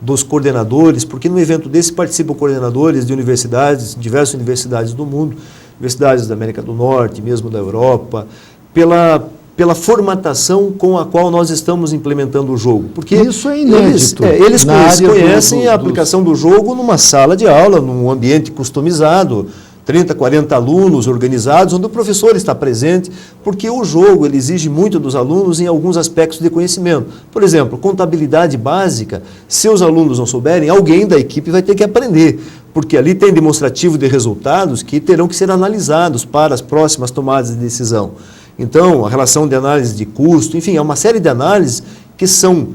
dos coordenadores, porque no evento desse participam coordenadores de universidades, diversas universidades do mundo, universidades da América do Norte, mesmo da Europa, pela formatação com a qual nós estamos implementando o jogo. Porque isso é inédito. Eles conhecem a aplicação do jogo numa sala de aula, num ambiente customizado, 30, 40 alunos organizados, onde o professor está presente, porque o jogo ele exige muito dos alunos em alguns aspectos de conhecimento. Por exemplo, contabilidade básica, se os alunos não souberem, alguém da equipe vai ter que aprender, porque ali tem demonstrativo de resultados que terão que ser analisados para as próximas tomadas de decisão. Então, a relação de análise de custo, enfim, há uma série de análises que são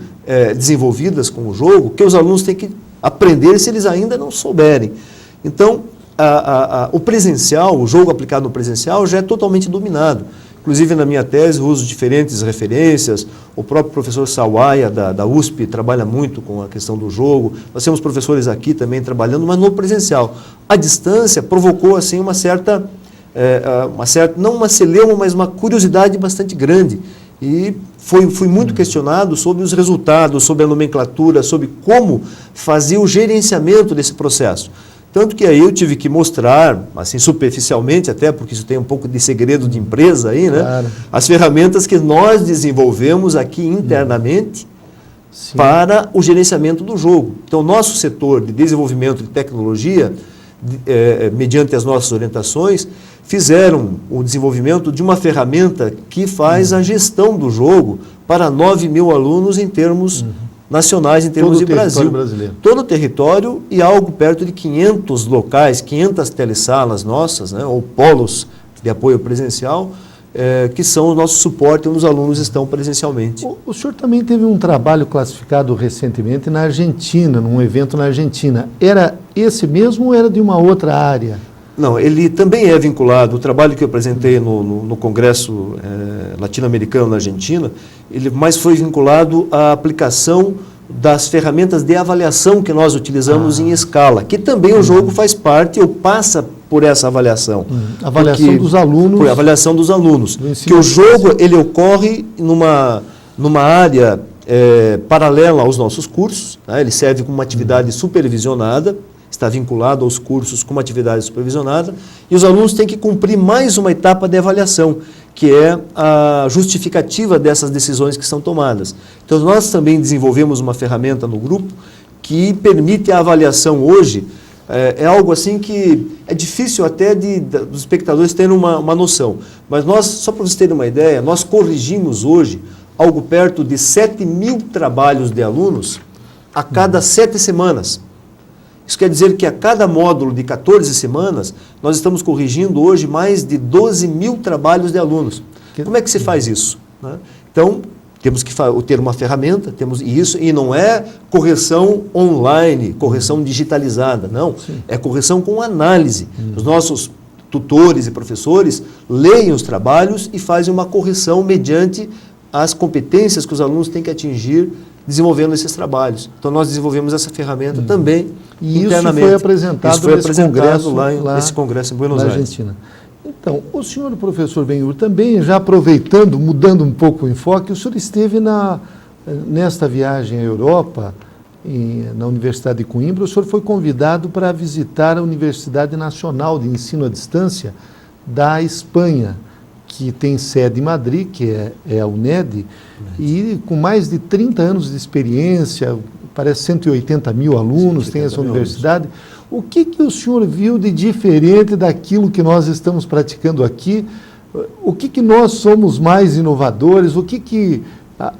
desenvolvidas com o jogo, que os alunos têm que aprender se eles ainda não souberem. Então, o presencial, o jogo aplicado no presencial já é totalmente dominado. Inclusive, na minha tese, eu uso diferentes referências. O próprio professor Sawaia, da USP, trabalha muito com a questão do jogo. Nós temos professores aqui também trabalhando, mas no presencial. A distância provocou, assim, uma certa, não uma celeuma, mas uma curiosidade bastante grande. E fui muito questionado sobre os resultados, sobre a nomenclatura, sobre como fazer o gerenciamento desse processo. Tanto que aí eu tive que mostrar, assim, superficialmente até, porque isso tem um pouco de segredo de empresa aí, né? Claro. As ferramentas que nós desenvolvemos aqui internamente para o gerenciamento do jogo. Então, nosso setor de desenvolvimento de tecnologia, mediante as nossas orientações, fizeram o desenvolvimento de uma ferramenta que faz a gestão do jogo para 9.000 alunos em termos nacionais em termos Todo de o Brasil. território brasileiro. Todo o território e algo perto de 500 locais, 500 telesalas nossas, né, ou polos de apoio presencial, que são o nosso suporte onde os alunos estão presencialmente. O senhor também teve um trabalho classificado recentemente na Argentina, num evento na Argentina. Era esse mesmo ou era de uma outra área? Não, ele também é vinculado, o trabalho que eu apresentei no Congresso Latino-Americano na Argentina, ele mais foi vinculado à aplicação das ferramentas de avaliação que nós utilizamos em escala, que também o jogo faz parte ou passa por essa avaliação. Avaliação dos alunos. Por avaliação dos alunos. Que o jogo ele ocorre numa área paralela aos nossos cursos, né? Ele serve como uma atividade supervisionada, está vinculado aos cursos como atividade supervisionada, e os alunos têm que cumprir mais uma etapa de avaliação, que é a justificativa dessas decisões que são tomadas. Então, nós também desenvolvemos uma ferramenta no grupo que permite a avaliação hoje. É algo assim que é difícil até dos espectadores terem uma noção. Mas nós, só para vocês terem uma ideia, nós corrigimos hoje algo perto de 7.000 trabalhos de alunos a cada 7 semanas. Isso quer dizer que a cada módulo de 14 semanas, nós estamos corrigindo hoje mais de 12.000 trabalhos de alunos. Como é que se faz isso? Né? Então, temos que ter uma ferramenta, e não é correção online, correção digitalizada, não. Sim. É correção com análise. Os nossos tutores e professores leem os trabalhos e fazem uma correção mediante as competências que os alunos têm que atingir desenvolvendo esses trabalhos. Então, nós desenvolvemos essa ferramenta também e internamente. Isso foi apresentado nesse congresso em Buenos Aires. Argentina. Então, o senhor professor Benhur também, já aproveitando, mudando um pouco o enfoque, o senhor esteve nesta viagem à Europa, na Universidade de Coimbra, o senhor foi convidado para visitar a Universidade Nacional de Ensino à Distância da Espanha, que tem sede em Madrid, que é a UNED, e com mais de 30 anos de experiência, parece 180 mil alunos, tem essa universidade. O que o senhor viu de diferente daquilo que nós estamos praticando aqui? O que nós somos mais inovadores? O que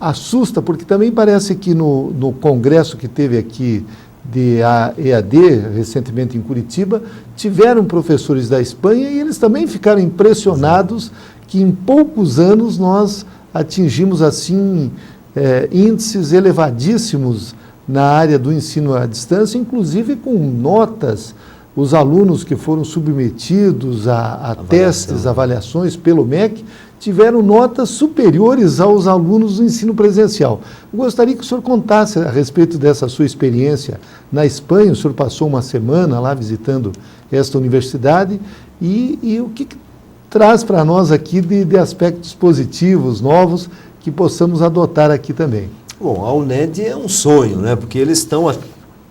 assusta? Porque também parece que no congresso que teve aqui de EAD, recentemente em Curitiba, tiveram professores da Espanha e eles também ficaram impressionados que em poucos anos nós atingimos assim índices elevadíssimos na área do ensino à distância, inclusive com notas. Os alunos que foram submetidos a testes, avaliações pelo MEC, tiveram notas superiores aos alunos do ensino presencial. Eu gostaria que o senhor contasse a respeito dessa sua experiência na Espanha. O senhor passou uma semana lá visitando esta universidade e o que traz para nós aqui de aspectos positivos, novos, que possamos adotar aqui também. Bom, a UNED é um sonho, né? Porque eles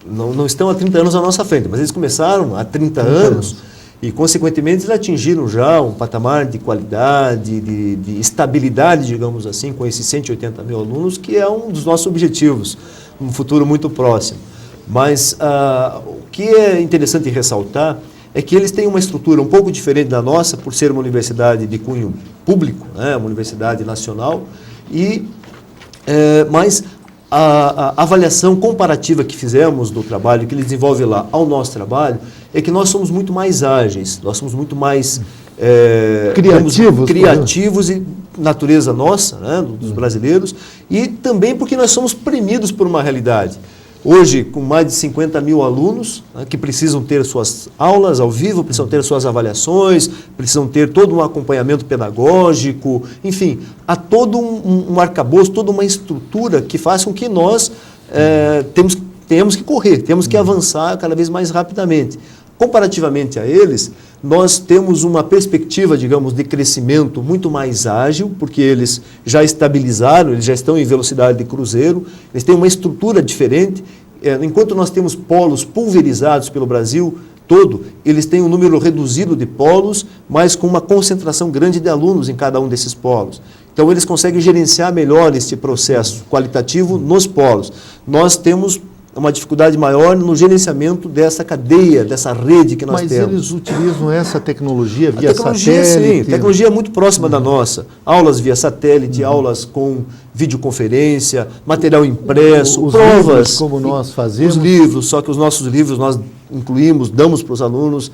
não estão há 30 anos à nossa frente, mas eles começaram há 30 anos e, consequentemente, eles atingiram já um patamar de qualidade, de estabilidade, digamos assim, com esses 180 mil alunos, que é um dos nossos objetivos, num futuro muito próximo. Mas o que é interessante ressaltar é que eles têm uma estrutura um pouco diferente da nossa, por ser uma universidade de cunho público, né? Uma universidade nacional, mas a avaliação comparativa que fizemos do trabalho que ele desenvolve lá ao nosso trabalho é que nós somos muito mais ágeis, nós somos muito mais criativos e natureza nossa, né, dos brasileiros, e também porque nós somos premidos por uma realidade. Hoje, com mais de 50 mil alunos, né, que precisam ter suas aulas ao vivo, precisam ter suas avaliações, precisam ter todo um acompanhamento pedagógico, enfim, há todo um arcabouço, toda uma estrutura que faz com que nós temos que correr, temos que avançar cada vez mais rapidamente. Comparativamente a eles, nós temos uma perspectiva, digamos, de crescimento muito mais ágil, porque eles já estabilizaram, eles já estão em velocidade de cruzeiro, eles têm uma estrutura diferente. Enquanto nós temos polos pulverizados pelo Brasil todo, eles têm um número reduzido de polos, mas com uma concentração grande de alunos em cada um desses polos. Então, eles conseguem gerenciar melhor este processo qualitativo nos polos. Nós temos uma dificuldade maior no gerenciamento dessa cadeia, dessa rede que nós temos. Mas eles utilizam essa tecnologia via tecnologia, satélite? Sim, tecnologia muito próxima da nossa. Aulas via satélite, aulas com videoconferência, material impresso, os provas. Livros, como nós fazemos. Os livros, só que os nossos livros nós incluímos, damos para os alunos.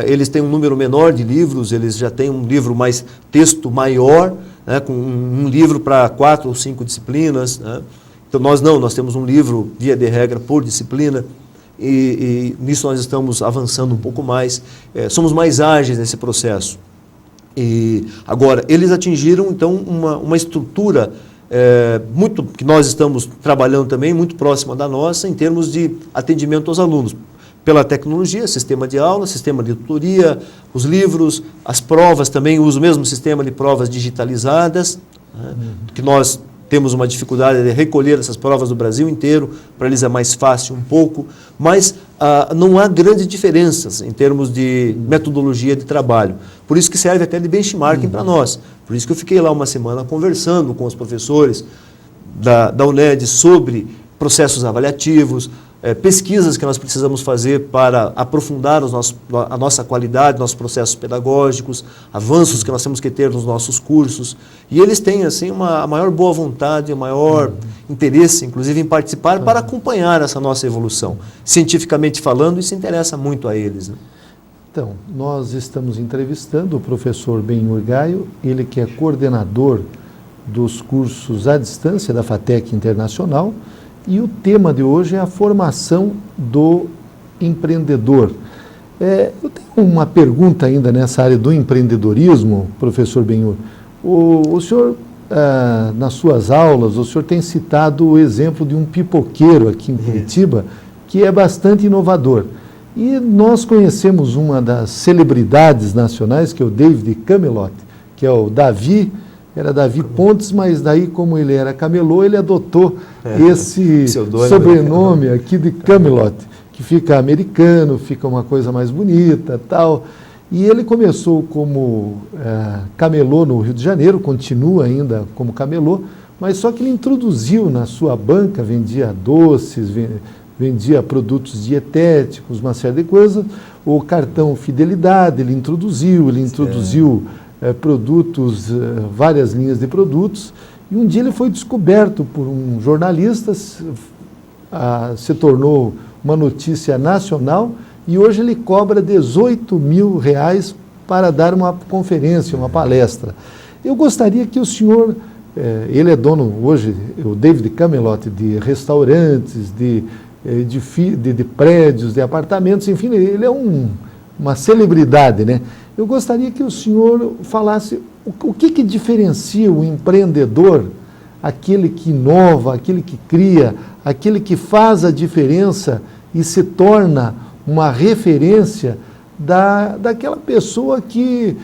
Eles têm um número menor de livros, eles já têm um livro mais texto maior, né, com um livro para 4 ou 5 disciplinas. Né? Então nós temos um livro, via de regra, por disciplina, e nisso nós estamos avançando um pouco mais, somos mais ágeis nesse processo. E agora, eles atingiram então uma estrutura muito, que nós estamos trabalhando também, muito próxima da nossa, em termos de atendimento aos alunos. Pela tecnologia, sistema de aula, sistema de tutoria, os livros, as provas também, uso o mesmo sistema de provas digitalizadas, né, que nós temos uma dificuldade de recolher essas provas do Brasil inteiro, para eles é mais fácil um pouco, mas não há grandes diferenças em termos de metodologia de trabalho. Por isso que serve até de benchmarking para nós. Por isso que eu fiquei lá uma semana conversando com os professores da UNED sobre processos avaliativos, pesquisas que nós precisamos fazer para aprofundar a nossa qualidade, nossos processos pedagógicos, avanços que nós temos que ter nos nossos cursos. E eles têm assim a maior boa vontade, o maior interesse, inclusive, em participar para acompanhar essa nossa evolução. Cientificamente falando, isso interessa muito a eles. Né? Então, nós estamos entrevistando o professor Benhur Gaio, ele que é coordenador dos cursos à distância da FATEC Internacional, e o tema de hoje é a formação do empreendedor. Eu tenho uma pergunta ainda nessa área do empreendedorismo, professor Benhur. O senhor, nas suas aulas, o senhor tem citado o exemplo de um pipoqueiro aqui em Curitiba, que é bastante inovador. E nós conhecemos uma das celebridades nacionais, que é o David Camelot, que é o Davi. Era Davi Pontes, mas daí, como ele era camelô, ele adotou esse sobrenome aqui de Camelot, que fica americano, fica uma coisa mais bonita, tal. E ele começou como camelô no Rio de Janeiro, continua ainda como camelô, mas só que ele introduziu na sua banca, vendia doces, vendia produtos dietéticos, uma série de coisas. O cartão Fidelidade ele introduziu produtos, várias linhas de produtos, e um dia ele foi descoberto por um jornalista, se tornou uma notícia nacional, e hoje ele cobra R$18 mil para dar uma conferência, uma palestra. Eu gostaria que o senhor, ele é dono hoje, o David Camelot, de restaurantes, de prédios, de apartamentos, enfim, ele é uma celebridade, né? Eu gostaria que o senhor falasse o que diferencia o empreendedor, aquele que inova, aquele que cria, aquele que faz a diferença e se torna uma referência daquela pessoa que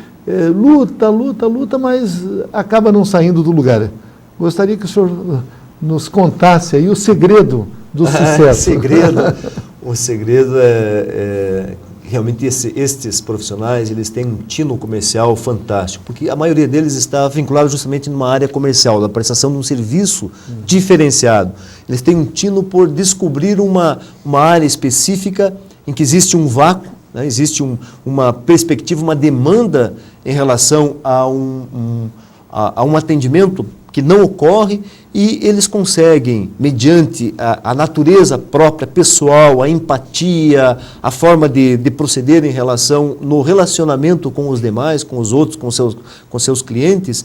luta, mas acaba não saindo do lugar. Gostaria que o senhor nos contasse aí o segredo do sucesso. O segredo é realmente estes profissionais, eles têm um tino comercial fantástico, porque a maioria deles está vinculado justamente numa área comercial, da prestação de um serviço diferenciado. Eles têm um tino por descobrir uma área específica em que existe um vácuo, né? Existe uma perspectiva, uma demanda em relação a um atendimento que não ocorre, e eles conseguem, mediante a natureza própria, pessoal, a empatia, a forma de proceder em relação, no relacionamento com os demais, com os outros, com seus clientes,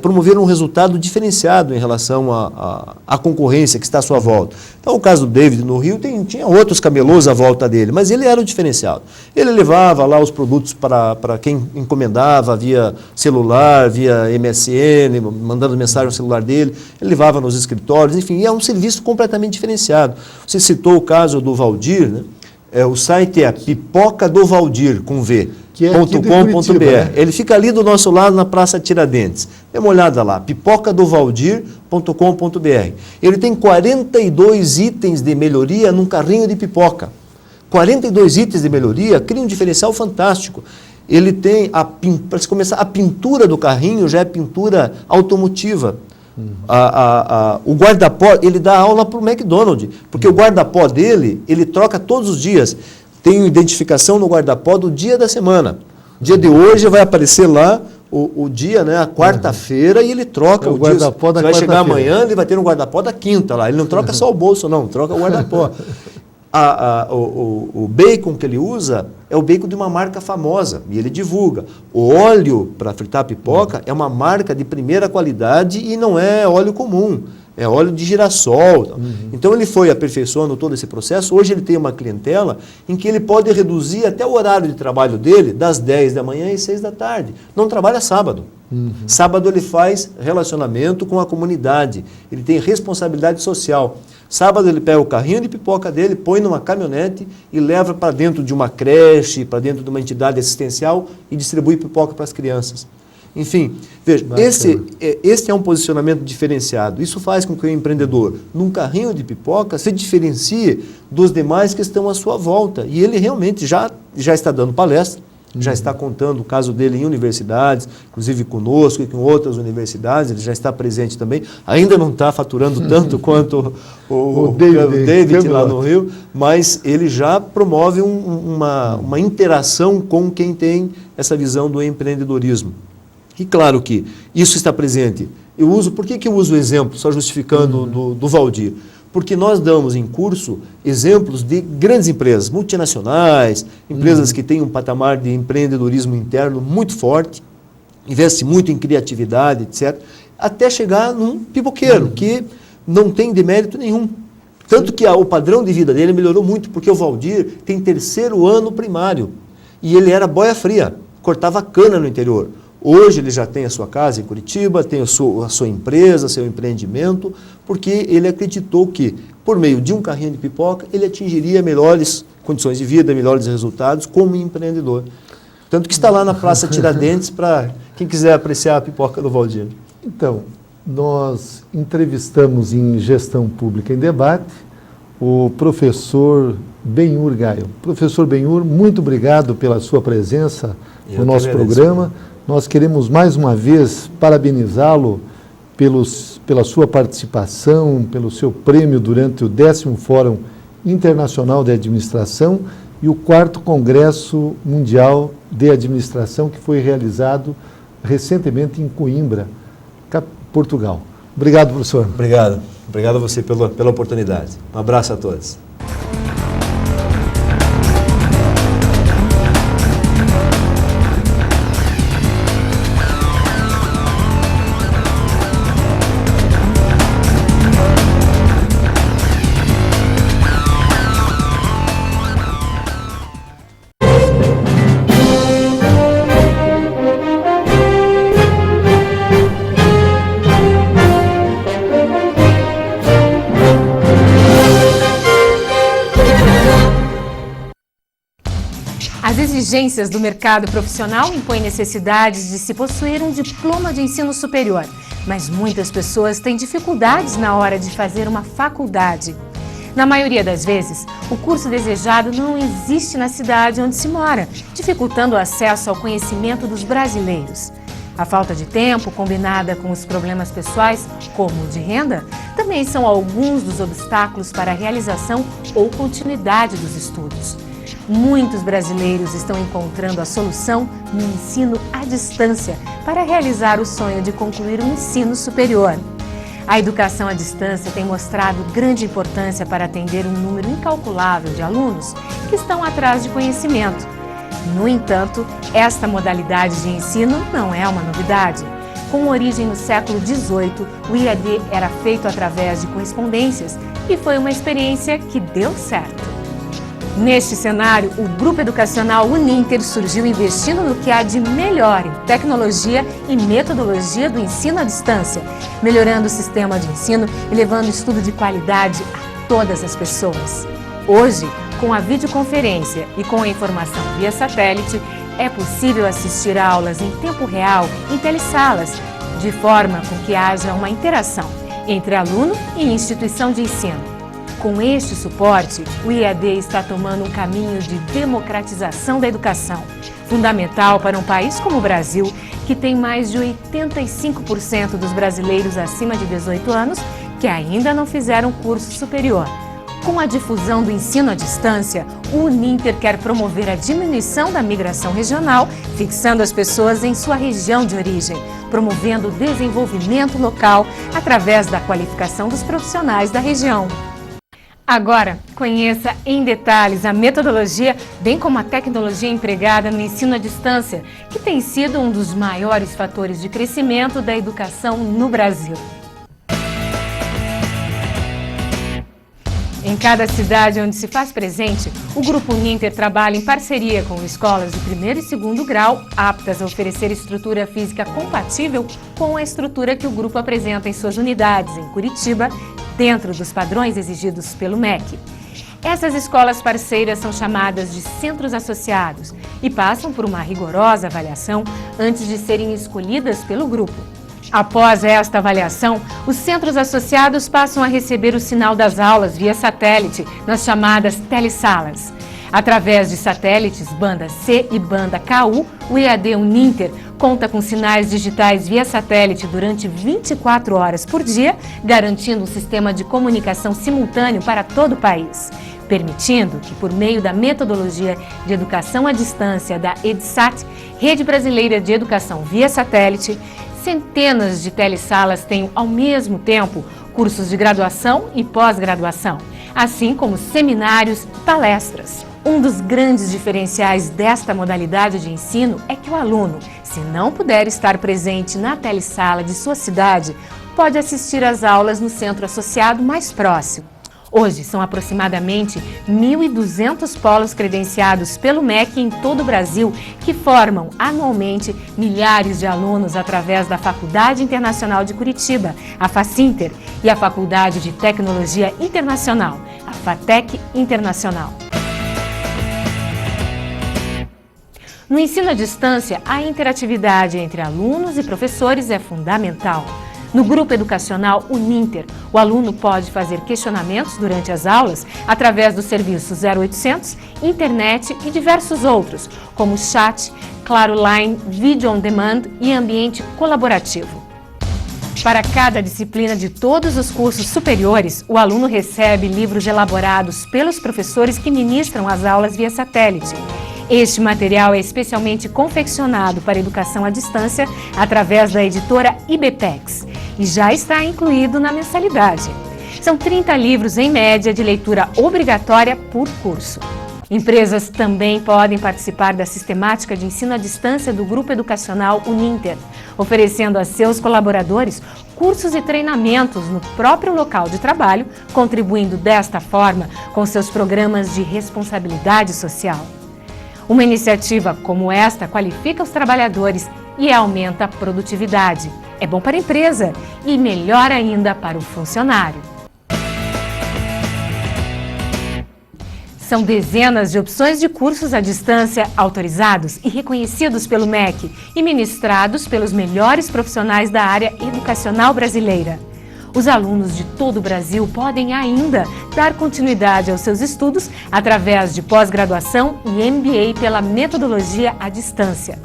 promover um resultado diferenciado em relação à concorrência que está à sua volta. Então, o caso do David no Rio, tinha outros camelôs à volta dele, mas ele era o diferenciado. Ele levava lá os produtos para quem encomendava via celular, via MSN, mandando mensagem no celular dele, ele levava nos escritórios, enfim, é um serviço completamente diferenciado. Você citou o caso do Valdir, né? O site é pipocadovaldir, com V, .com.br. Ele fica ali do nosso lado, na Praça Tiradentes. Dê uma olhada lá, pipocadovaldir.com.br. Ele tem 42 itens de melhoria num carrinho de pipoca. 42 itens de melhoria, cria um diferencial fantástico. Ele tem, para começar, a pintura do carrinho já é pintura automotiva. O guarda-pó, ele dá aula para o McDonald's, porque o guarda-pó dele, ele troca todos os dias. Tem identificação no guarda-pó do dia da semana. Dia de hoje vai aparecer lá o dia, né, a quarta-feira, e ele troca o guarda-pó da quarta-feira. Vai chegar amanhã, ele vai ter um guarda-pó da quinta lá. Ele não troca só o bolso, não, troca o guarda-pó. O bacon que ele usa é o bacon de uma marca famosa, e ele divulga. O óleo para fritar pipoca é uma marca de primeira qualidade e não é óleo comum, é óleo de girassol. Então ele foi aperfeiçoando todo esse processo. Hoje ele tem uma clientela em que ele pode reduzir até o horário de trabalho dele das 10 da manhã às 6 da tarde. Não trabalha sábado. Sábado ele faz relacionamento com a comunidade, ele tem responsabilidade social. Sábado ele pega o carrinho de pipoca dele, põe numa caminhonete e leva para dentro de uma creche, para dentro de uma entidade assistencial e distribui pipoca para as crianças. Enfim, veja, esse é um posicionamento diferenciado. Isso faz com que o empreendedor, num carrinho de pipoca, se diferencie dos demais que estão à sua volta. E ele realmente já está dando palestra, já está contando o caso dele em universidades, inclusive conosco e com outras universidades, ele já está presente também. Ainda não está faturando tanto quanto o David lá no Rio, mas ele já promove uma interação com quem tem essa visão do empreendedorismo. E claro que isso está presente. Por que eu uso o exemplo, só justificando do Valdir? Porque nós damos em curso exemplos de grandes empresas, multinacionais, empresas que têm um patamar de empreendedorismo interno muito forte, investe muito em criatividade, etc., até chegar num pipoqueiro, que não tem demérito nenhum. Tanto que o padrão de vida dele melhorou muito, porque o Valdir tem 3º ano primário, e ele era boia fria, cortava cana no interior. Hoje ele já tem a sua casa em Curitiba, tem a sua empresa, seu empreendimento, porque ele acreditou que, por meio de um carrinho de pipoca, ele atingiria melhores condições de vida, melhores resultados como empreendedor. Tanto que está lá na Praça Tiradentes para quem quiser apreciar a pipoca do Valdir. Então, nós entrevistamos em Gestão Pública em Debate o professor Benhur Gaio. Professor Benhur, muito obrigado pela sua presença no nosso programa. Nós queremos mais uma vez parabenizá-lo pela sua participação, pelo seu prêmio durante o 10º Fórum Internacional de Administração e o 4º Congresso Mundial de Administração, que foi realizado recentemente em Coimbra, Portugal. Obrigado, professor. Obrigado. Obrigado a você pela oportunidade. Um abraço a todos. As exigências do mercado profissional impõem necessidades de se possuir um diploma de ensino superior, mas muitas pessoas têm dificuldades na hora de fazer uma faculdade. Na maioria das vezes, o curso desejado não existe na cidade onde se mora, dificultando o acesso ao conhecimento dos brasileiros. A falta de tempo, combinada com os problemas pessoais, como o de renda, também são alguns dos obstáculos para a realização ou continuidade dos estudos. Muitos brasileiros estão encontrando a solução no ensino à distância para realizar o sonho de concluir um ensino superior. A educação à distância tem mostrado grande importância para atender um número incalculável de alunos que estão atrás de conhecimento. No entanto, esta modalidade de ensino não é uma novidade. Com origem no século XVIII, o IAD era feito através de correspondências e foi uma experiência que deu certo. Neste cenário, o Grupo Educacional Uninter surgiu investindo no que há de melhor em tecnologia e metodologia do ensino à distância, melhorando o sistema de ensino e levando estudo de qualidade a todas as pessoas. Hoje, com a videoconferência e com a informação via satélite, é possível assistir a aulas em tempo real em telesalas, de forma com que haja uma interação entre aluno e instituição de ensino. Com este suporte, o IAD está tomando um caminho de democratização da educação, fundamental para um país como o Brasil, que tem mais de 85% dos brasileiros acima de 18 anos que ainda não fizeram curso superior. Com a difusão do ensino à distância, o Uninter quer promover a diminuição da migração regional, fixando as pessoas em sua região de origem, promovendo o desenvolvimento local através da qualificação dos profissionais da região. Agora, conheça em detalhes a metodologia, bem como a tecnologia empregada no ensino à distância, que tem sido um dos maiores fatores de crescimento da educação no Brasil. Em cada cidade onde se faz presente, o Grupo Uninter trabalha em parceria com escolas de primeiro e segundo grau, aptas a oferecer estrutura física compatível com a estrutura que o grupo apresenta em suas unidades em Curitiba, dentro dos padrões exigidos pelo MEC. Essas escolas parceiras são chamadas de centros associados e passam por uma rigorosa avaliação antes de serem escolhidas pelo grupo. Após esta avaliação, os centros associados passam a receber o sinal das aulas via satélite, nas chamadas telesalas. Através de satélites banda C e banda KU, o EAD Uninter conta com sinais digitais via satélite durante 24 horas por dia, garantindo um sistema de comunicação simultâneo para todo o país, permitindo que, por meio da metodologia de educação à distância da EDSAT, Rede Brasileira de Educação via Satélite, centenas de telesalas tenham, ao mesmo tempo, cursos de graduação e pós-graduação, assim como seminários e palestras. Um dos grandes diferenciais desta modalidade de ensino é que o aluno, se não puder estar presente na telesala de sua cidade, pode assistir às aulas no centro associado mais próximo. Hoje, são aproximadamente 1.200 polos credenciados pelo MEC em todo o Brasil, que formam anualmente milhares de alunos através da Faculdade Internacional de Curitiba, a Facinter, e a Faculdade de Tecnologia Internacional, a FATEC Internacional. No ensino à distância, a interatividade entre alunos e professores é fundamental. No grupo educacional Uninter, o aluno pode fazer questionamentos durante as aulas através do serviço 0800, internet e diversos outros, como chat, Claro Line, vídeo on demand e ambiente colaborativo. Para cada disciplina de todos os cursos superiores, o aluno recebe livros elaborados pelos professores que ministram as aulas via satélite. Este material é especialmente confeccionado para educação à distância através da editora IBPEX e já está incluído na mensalidade. São 30 livros em média de leitura obrigatória por curso. Empresas também podem participar da sistemática de ensino à distância do Grupo Educacional Uninter, oferecendo a seus colaboradores cursos e treinamentos no próprio local de trabalho, contribuindo desta forma com seus programas de responsabilidade social. Uma iniciativa como esta qualifica os trabalhadores e aumenta a produtividade. É bom para a empresa e melhor ainda para o funcionário. São dezenas de opções de cursos à distância autorizados e reconhecidos pelo MEC e ministrados pelos melhores profissionais da área educacional brasileira. Os alunos de todo o Brasil podem ainda dar continuidade aos seus estudos através de pós-graduação e MBA pela metodologia à distância.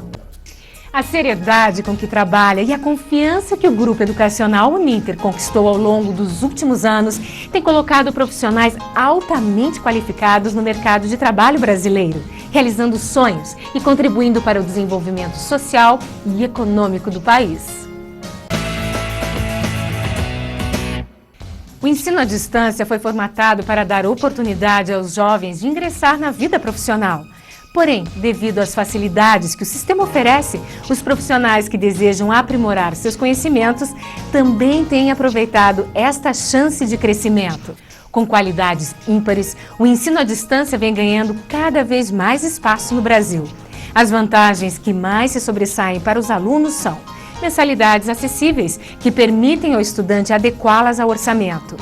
A seriedade com que trabalha e a confiança que o Grupo Educacional Uninter conquistou ao longo dos últimos anos tem colocado profissionais altamente qualificados no mercado de trabalho brasileiro, realizando sonhos e contribuindo para o desenvolvimento social e econômico do país. O ensino à distância foi formatado para dar oportunidade aos jovens de ingressar na vida profissional. Porém, devido às facilidades que o sistema oferece, os profissionais que desejam aprimorar seus conhecimentos também têm aproveitado esta chance de crescimento. Com qualidades ímpares, o ensino à distância vem ganhando cada vez mais espaço no Brasil. As vantagens que mais se sobressaem para os alunos são mensalidades acessíveis, que permitem ao estudante adequá-las ao orçamento.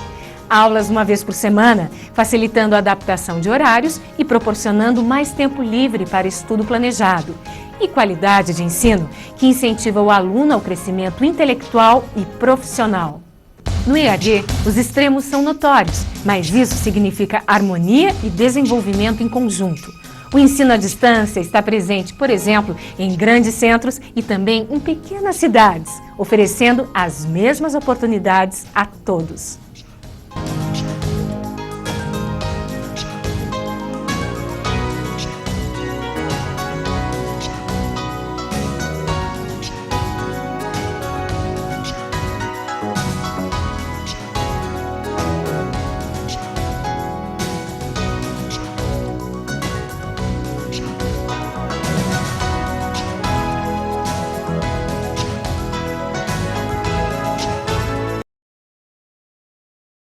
Aulas uma vez por semana, facilitando a adaptação de horários e proporcionando mais tempo livre para estudo planejado. E qualidade de ensino, que incentiva o aluno ao crescimento intelectual e profissional. No EAD, os extremos são notórios, mas isso significa harmonia e desenvolvimento em conjunto. O ensino à distância está presente, por exemplo, em grandes centros e também em pequenas cidades, oferecendo as mesmas oportunidades a todos.